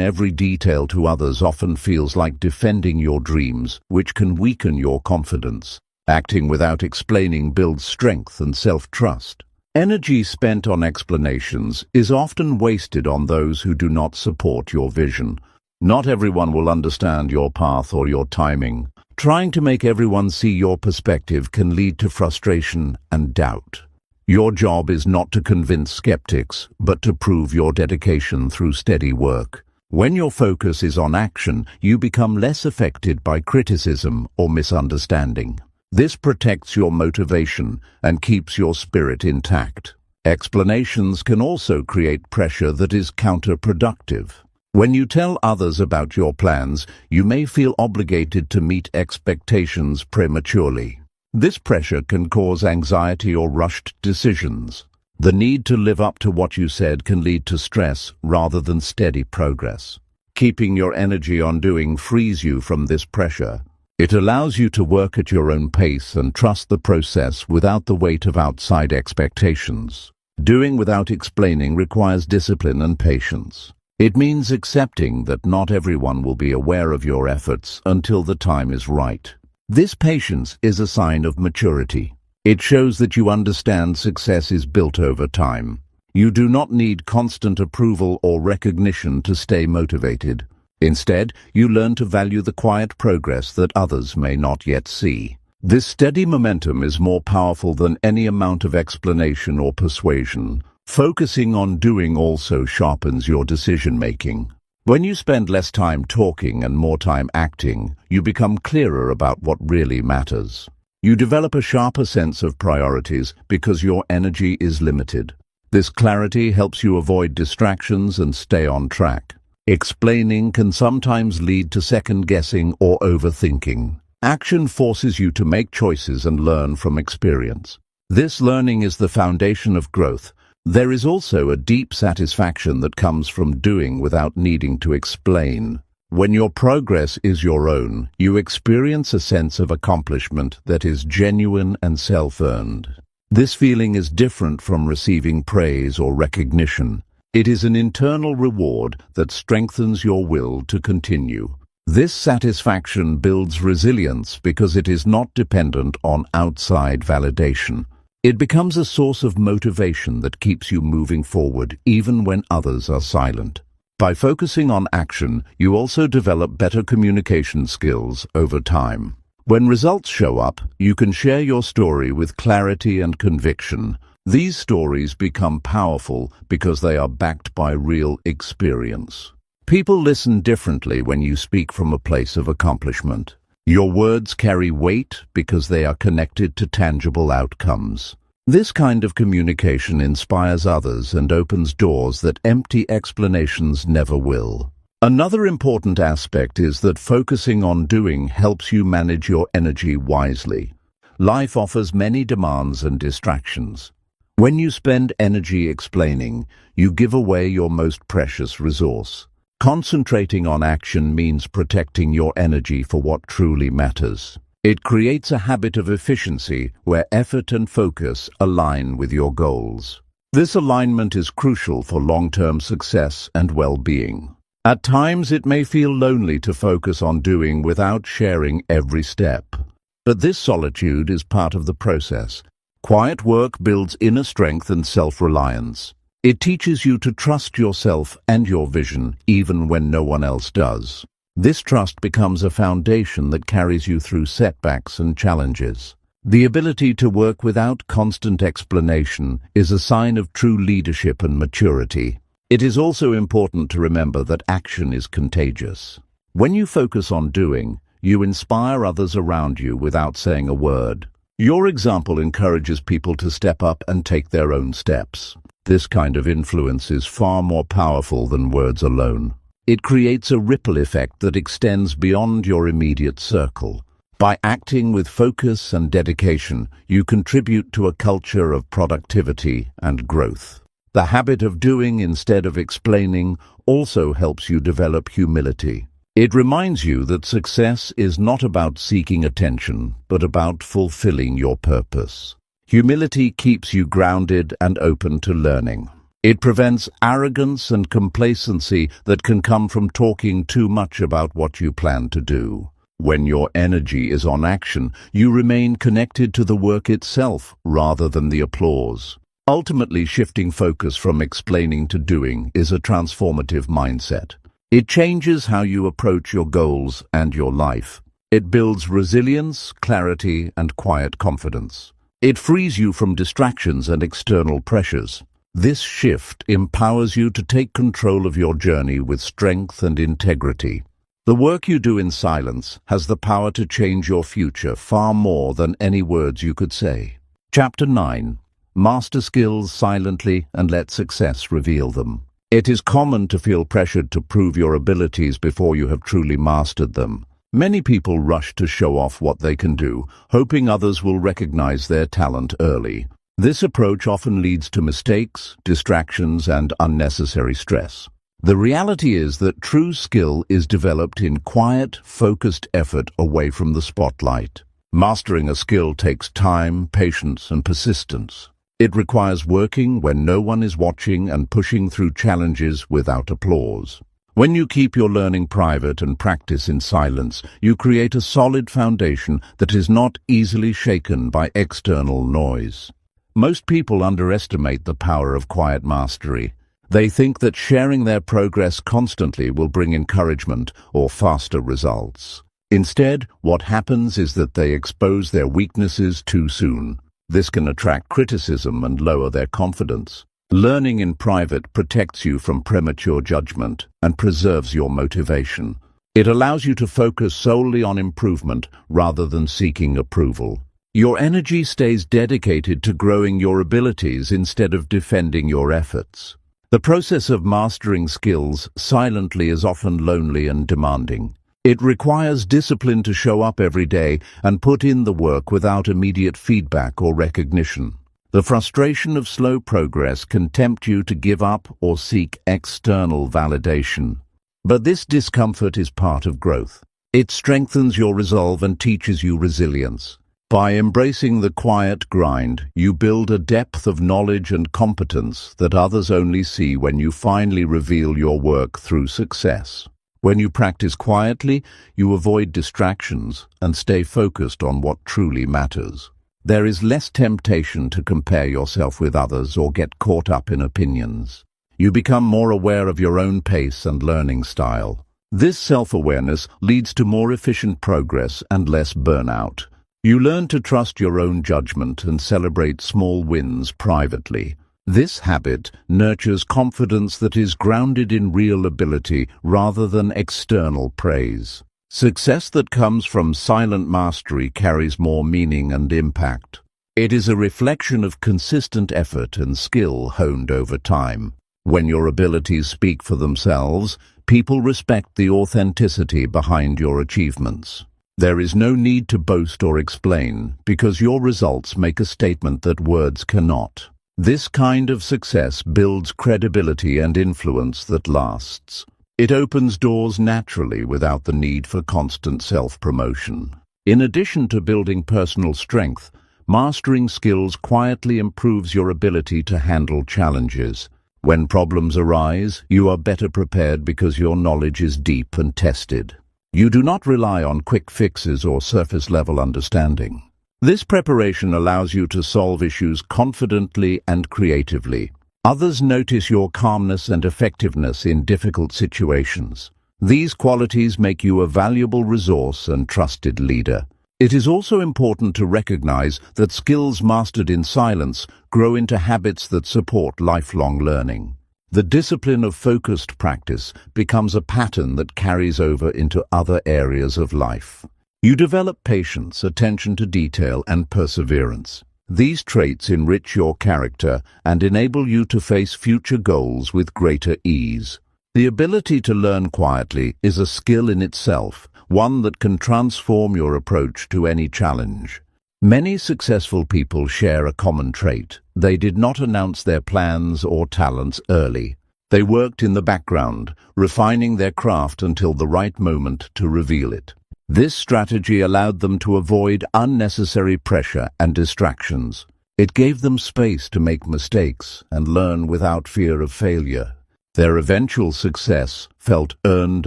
every detail to others often feels like defending your dreams, which can weaken your confidence. Acting without explaining builds strength and self-trust. Energy spent on explanations is often wasted on those who do not support your vision. Not everyone will understand your path or your timing. Trying to make everyone see your perspective can lead to frustration and doubt. Your job is not to convince skeptics, but to prove your dedication through steady work. When your focus is on action, you become less affected by criticism or misunderstanding. This protects your motivation and keeps your spirit intact. Explanations can also create pressure that is counterproductive. When you tell others about your plans, you may feel obligated to meet expectations prematurely. This pressure can cause anxiety or rushed decisions. The need to live up to what you said can lead to stress rather than steady progress. Keeping your energy on doing frees you from this pressure. It allows you to work at your own pace and trust the process without the weight of outside expectations. Doing without explaining requires discipline and patience. It means accepting that not everyone will be aware of your efforts until the time is right. This patience is a sign of maturity. It shows that you understand success is built over time. You do not need constant approval or recognition to stay motivated. Instead, you learn to value the quiet progress that others may not yet see. This steady momentum is more powerful than any amount of explanation or persuasion. Focusing on doing also sharpens your decision-making. When you spend less time talking and more time acting, you become clearer about what really matters. You develop a sharper sense of priorities because your energy is limited. This clarity helps you avoid distractions and stay on track. Explaining can sometimes lead to second-guessing or overthinking. Action forces you to make choices and learn from experience. This learning is the foundation of growth. There is also a deep satisfaction that comes from doing without needing to explain. When your progress is your own, you experience a sense of accomplishment that is genuine and self-earned. This feeling is different from receiving praise or recognition. It is an internal reward that strengthens your will to continue. This satisfaction builds resilience because it is not dependent on outside validation. It becomes a source of motivation that keeps you moving forward even when others are silent. By focusing on action, you also develop better communication skills over time. When results show up, you can share your story with clarity and conviction. These stories become powerful because they are backed by real experience. People listen differently when you speak from a place of accomplishment. Your words carry weight because they are connected to tangible outcomes. This kind of communication inspires others and opens doors that empty explanations never will. Another important aspect is that focusing on doing helps you manage your energy wisely. Life offers many demands and distractions. When you spend energy explaining, you give away your most precious resource. Concentrating on action means protecting your energy for what truly matters. It creates a habit of efficiency where effort and focus align with your goals. This alignment is crucial for long-term success and well-being. At times it may feel lonely to focus on doing without sharing every step. But this solitude is part of the process. Quiet work builds inner strength and self-reliance. It teaches you to trust yourself and your vision even when no one else does. This trust becomes a foundation that carries you through setbacks and challenges. The ability to work without constant explanation is a sign of true leadership and maturity. It is also important to remember that action is contagious. When you focus on doing, you inspire others around you without saying a word. Your example encourages people to step up and take their own steps. This kind of influence is far more powerful than words alone. It creates a ripple effect that extends beyond your immediate circle. By acting with focus and dedication, you contribute to a culture of productivity and growth. The habit of doing instead of explaining also helps you develop humility. It reminds you that success is not about seeking attention, but about fulfilling your purpose. Humility keeps you grounded and open to learning. It prevents arrogance and complacency that can come from talking too much about what you plan to do. When your energy is on action, you remain connected to the work itself rather than the applause. Ultimately, shifting focus from explaining to doing is a transformative mindset. It changes how you approach your goals and your life. It builds resilience, clarity, and quiet confidence. It frees you from distractions and external pressures. This shift empowers you to take control of your journey with strength and integrity. The work you do in silence has the power to change your future far more than any words you could say. Chapter 9. Master skills silently and let success reveal them. It is common to feel pressured to prove your abilities before you have truly mastered them. Many people rush to show off what they can do, hoping others will recognize their talent early. This approach often leads to mistakes, distractions, and unnecessary stress. The reality is that true skill is developed in quiet, focused effort away from the spotlight. Mastering a skill takes time, patience, and persistence. It requires working when no one is watching and pushing through challenges without applause. When you keep your learning private and practice in silence, you create a solid foundation that is not easily shaken by external noise. Most people underestimate the power of quiet mastery. They think that sharing their progress constantly will bring encouragement or faster results. Instead, what happens is that they expose their weaknesses too soon. This can attract criticism and lower their confidence. Learning in private protects you from premature judgment and preserves your motivation. It allows you to focus solely on improvement rather than seeking approval. Your energy stays dedicated to growing your abilities instead of defending your efforts. The process of mastering skills silently is often lonely and demanding. It requires discipline to show up every day and put in the work without immediate feedback or recognition. The frustration of slow progress can tempt you to give up or seek external validation. But this discomfort is part of growth. It strengthens your resolve and teaches you resilience. By embracing the quiet grind, you build a depth of knowledge and competence that others only see when you finally reveal your work through success. When you practice quietly, you avoid distractions and stay focused on what truly matters. There is less temptation to compare yourself with others or get caught up in opinions. You become more aware of your own pace and learning style. This self-awareness leads to more efficient progress and less burnout. You learn to trust your own judgment and celebrate small wins privately. This habit nurtures confidence that is grounded in real ability rather than external praise. Success that comes from silent mastery carries more meaning and impact. It is a reflection of consistent effort and skill honed over time. When your abilities speak for themselves, people respect the authenticity behind your achievements. There is no need to boast or explain, because your results make a statement that words cannot. This kind of success builds credibility and influence that lasts. It opens doors naturally without the need for constant self-promotion. In addition to building personal strength, mastering skills quietly improves your ability to handle challenges. When problems arise, you are better prepared because your knowledge is deep and tested. You do not rely on quick fixes or surface-level understanding. This preparation allows you to solve issues confidently and creatively. Others notice your calmness and effectiveness in difficult situations. These qualities make you a valuable resource and trusted leader. It is also important to recognize that skills mastered in silence grow into habits that support lifelong learning. The discipline of focused practice becomes a pattern that carries over into other areas of life. You develop patience, attention to detail, and perseverance. These traits enrich your character and enable you to face future goals with greater ease. The ability to learn quietly is a skill in itself, one that can transform your approach to any challenge. Many successful people share a common trait. They did not announce their plans or talents early. They worked in the background, refining their craft until the right moment to reveal it. This strategy allowed them to avoid unnecessary pressure and distractions. It gave them space to make mistakes and learn without fear of failure. Their eventual success felt earned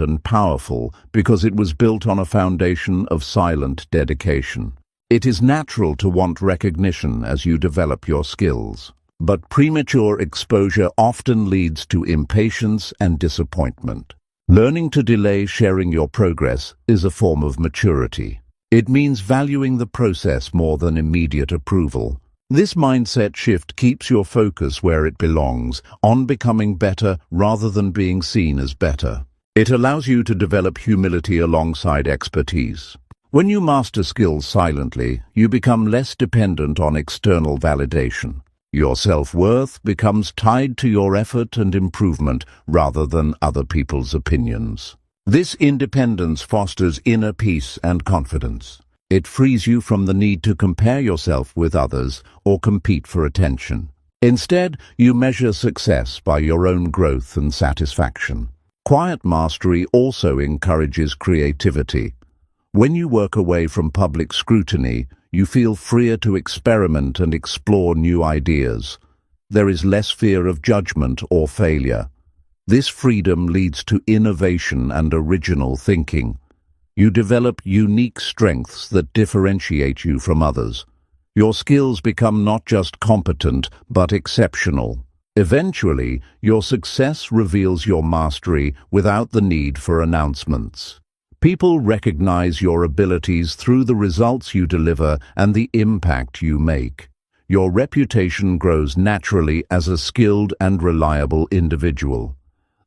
and powerful because it was built on a foundation of silent dedication. It is natural to want recognition as you develop your skills, but premature exposure often leads to impatience and disappointment. Learning to delay sharing your progress is a form of maturity. It means valuing the process more than immediate approval. This mindset shift keeps your focus where it belongs, on becoming better rather than being seen as better. It allows you to develop humility alongside expertise. When you master skills silently, you become less dependent on external validation. Your self-worth becomes tied to your effort and improvement rather than other people's opinions. This independence fosters inner peace and confidence. It frees you from the need to compare yourself with others or compete for attention. Instead, you measure success by your own growth and satisfaction. Quiet mastery also encourages creativity. When you work away from public scrutiny, you feel freer to experiment and explore new ideas. There is less fear of judgment or failure. This freedom leads to innovation and original thinking. You develop unique strengths that differentiate you from others. Your skills become not just competent, but exceptional. Eventually, your success reveals your mastery without the need for announcements. People recognize your abilities through the results you deliver and the impact you make. Your reputation grows naturally as a skilled and reliable individual.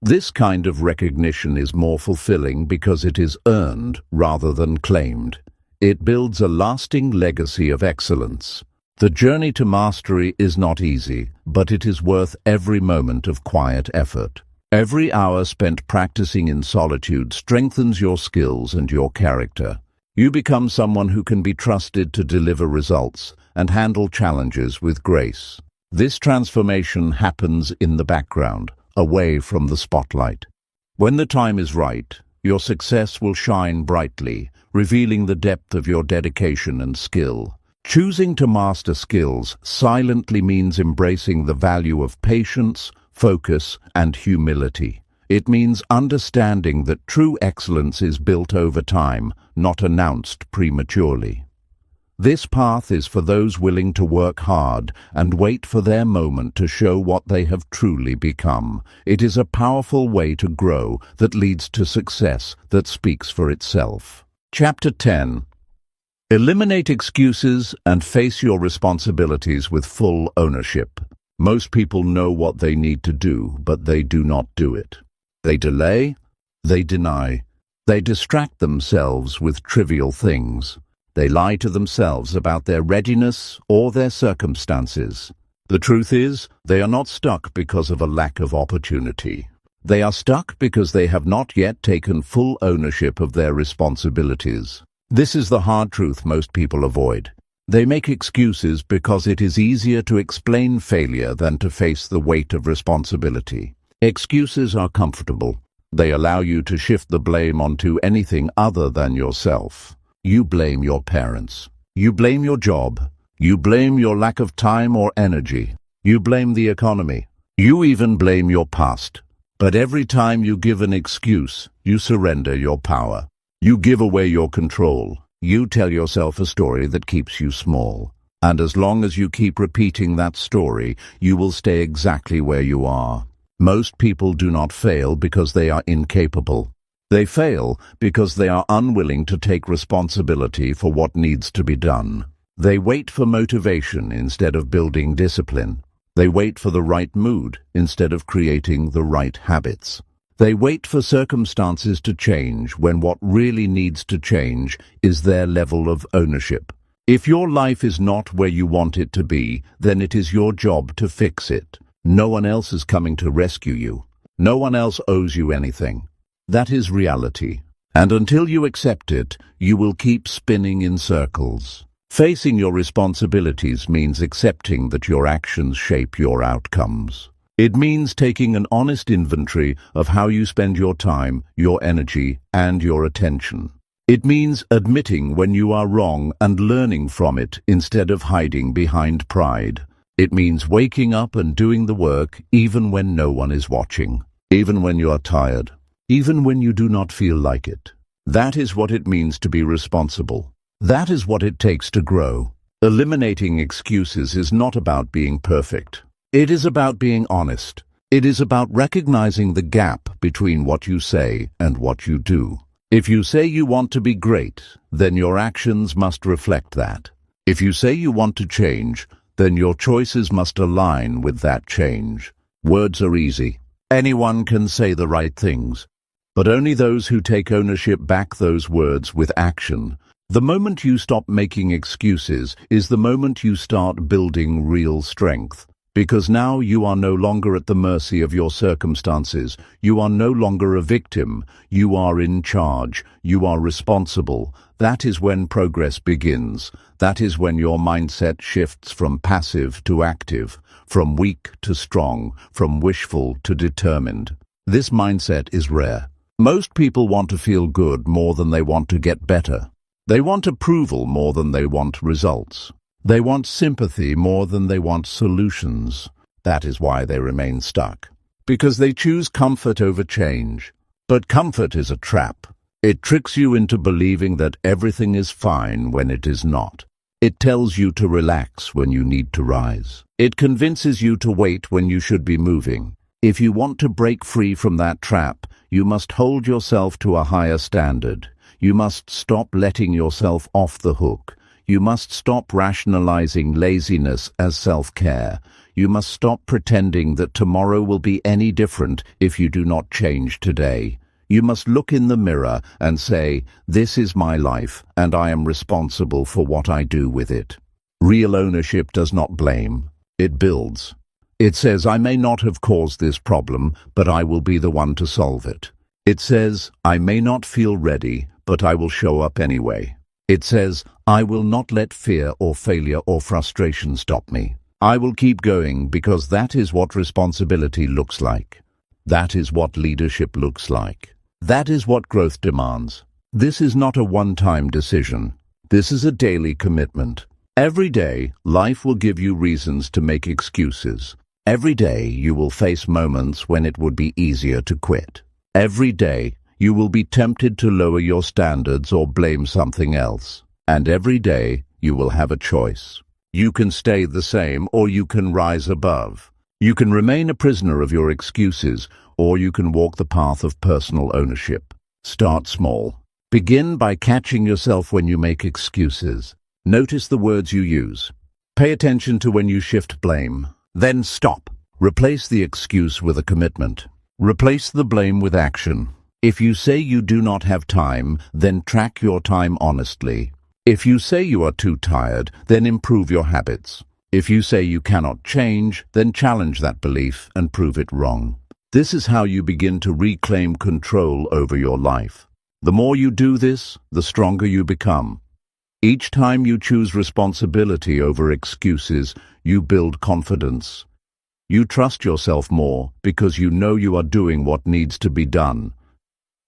This kind of recognition is more fulfilling because it is earned rather than claimed. It builds a lasting legacy of excellence. The journey to mastery is not easy, but it is worth every moment of quiet effort. Every hour spent practicing in solitude strengthens your skills and your character. You become someone who can be trusted to deliver results and handle challenges with grace. This transformation happens in the background, away from the spotlight. When the time is right, your success will shine brightly, revealing the depth of your dedication and skill. Choosing to master skills silently means embracing the value of patience, focus, and humility. It means understanding that true excellence is built over time, not announced prematurely. This path is for those willing to work hard and wait for their moment to show what they have truly become. It is a powerful way to grow that leads to success that speaks for itself. Chapter 10. Eliminate excuses and face your responsibilities with full ownership. Most people know what they need to do, but they do not do it. They delay, they deny, they distract themselves with trivial things. They lie to themselves about their readiness or their circumstances. The truth is, they are not stuck because of a lack of opportunity. They are stuck because they have not yet taken full ownership of their responsibilities. This is the hard truth most people avoid. They make excuses because it is easier to explain failure than to face the weight of responsibility. Excuses are comfortable. They allow you to shift the blame onto anything other than yourself. You blame your parents. You blame your job. You blame your lack of time or energy. You blame the economy. You even blame your past. But every time you give an excuse, you surrender your power. You give away your control. You tell yourself a story that keeps you small. And as long as you keep repeating that story, you will stay exactly where you are. Most people do not fail because they are incapable. They fail because they are unwilling to take responsibility for what needs to be done. They wait for motivation instead of building discipline. They wait for the right mood instead of creating the right habits. They wait for circumstances to change when what really needs to change is their level of ownership. If your life is not where you want it to be, then it is your job to fix it. No one else is coming to rescue you. No one else owes you anything. That is reality. And until you accept it, you will keep spinning in circles. Facing your responsibilities means accepting that your actions shape your outcomes. It means taking an honest inventory of how you spend your time, your energy, and your attention. It means admitting when you are wrong and learning from it instead of hiding behind pride. It means waking up and doing the work even when no one is watching, even when you are tired, even when you do not feel like it. That is what it means to be responsible. That is what it takes to grow. Eliminating excuses is not about being perfect. It is about being honest. It is about recognizing the gap between what you say and what you do. If you say you want to be great, then your actions must reflect that. If you say you want to change, then your choices must align with that change. Words are easy. Anyone can say the right things, but only those who take ownership back those words with action. The moment you stop making excuses is the moment you start building real strength. Because now you are no longer at the mercy of your circumstances. You are no longer a victim. You are in charge. You are responsible. That is when progress begins. That is when your mindset shifts from passive to active, from weak to strong, from wishful to determined. This mindset is rare. Most people want to feel good more than they want to get better. They want approval more than they want results. They want sympathy more than they want solutions. That is why they remain stuck. Because they choose comfort over change. But comfort is a trap. It tricks you into believing that everything is fine when it is not. It tells you to relax when you need to rise. It convinces you to wait when you should be moving. If you want to break free from that trap, you must hold yourself to a higher standard. You must stop letting yourself off the hook. You must stop rationalizing laziness as self-care. You must stop pretending that tomorrow will be any different if you do not change today. You must look in the mirror and say, "This is my life, and I am responsible for what I do with it." Real ownership does not blame. It builds. It says, "I may not have caused this problem, but I will be the one to solve it." It says, "I may not feel ready, but I will show up anyway." It says, "I will not let fear or failure or frustration stop me. I will keep going because that is what responsibility looks like. That is what leadership looks like. That is what growth demands." This is not a one-time decision. This is a daily commitment. Every day, life will give you reasons to make excuses. Every day, you will face moments when it would be easier to quit. Every day, you will be tempted to lower your standards or blame something else. And every day, you will have a choice. You can stay the same, or you can rise above. You can remain a prisoner of your excuses, or you can walk the path of personal ownership. Start small. Begin by catching yourself when you make excuses. Notice the words you use. Pay attention to when you shift blame. Then stop. Replace the excuse with a commitment. Replace the blame with action. If you say you do not have time, then track your time honestly. If you say you are too tired, then improve your habits. If you say you cannot change, then challenge that belief and prove it wrong. This is how you begin to reclaim control over your life. The more you do this, the stronger you become. Each time you choose responsibility over excuses, you build confidence. You trust yourself more because you know you are doing what needs to be done.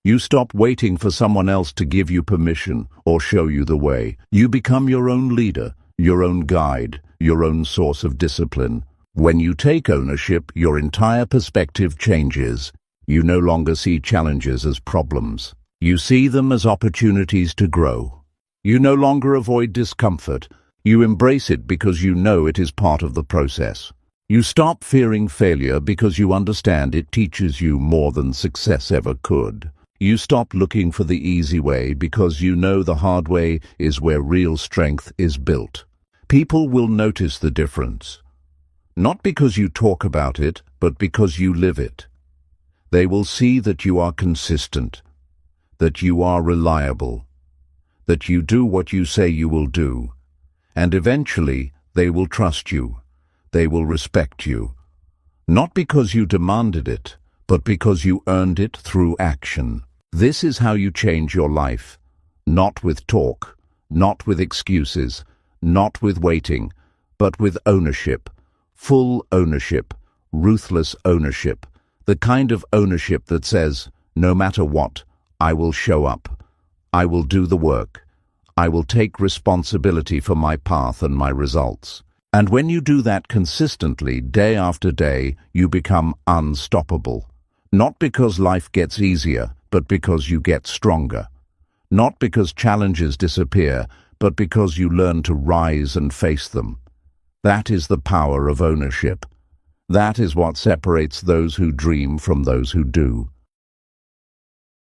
You stop waiting for someone else to give you permission or show you the way. You become your own leader, your own guide, your own source of discipline. When you take ownership, your entire perspective changes. You no longer see challenges as problems. You see them as opportunities to grow. You no longer avoid discomfort. You embrace it because you know it is part of the process. You stop fearing failure because you understand it teaches you more than success ever could. You stop looking for the easy way because you know the hard way is where real strength is built. People will notice the difference. Not because you talk about it, but because you live it. They will see that you are consistent, that you are reliable, that you do what you say you will do, and eventually they will trust you. They will respect you. Not because you demanded it, but because you earned it through action. This is how you change your life. Not with talk, not with excuses, not with waiting, but with ownership. Full ownership, ruthless ownership. The kind of ownership that says, no matter what, I will show up. I will do the work. I will take responsibility for my path and my results. And when you do that consistently, day after day, you become unstoppable. Not because life gets easier, but because you get stronger. Not because challenges disappear, but because you learn to rise and face them. That is the power of ownership. That is what separates those who dream from those who do.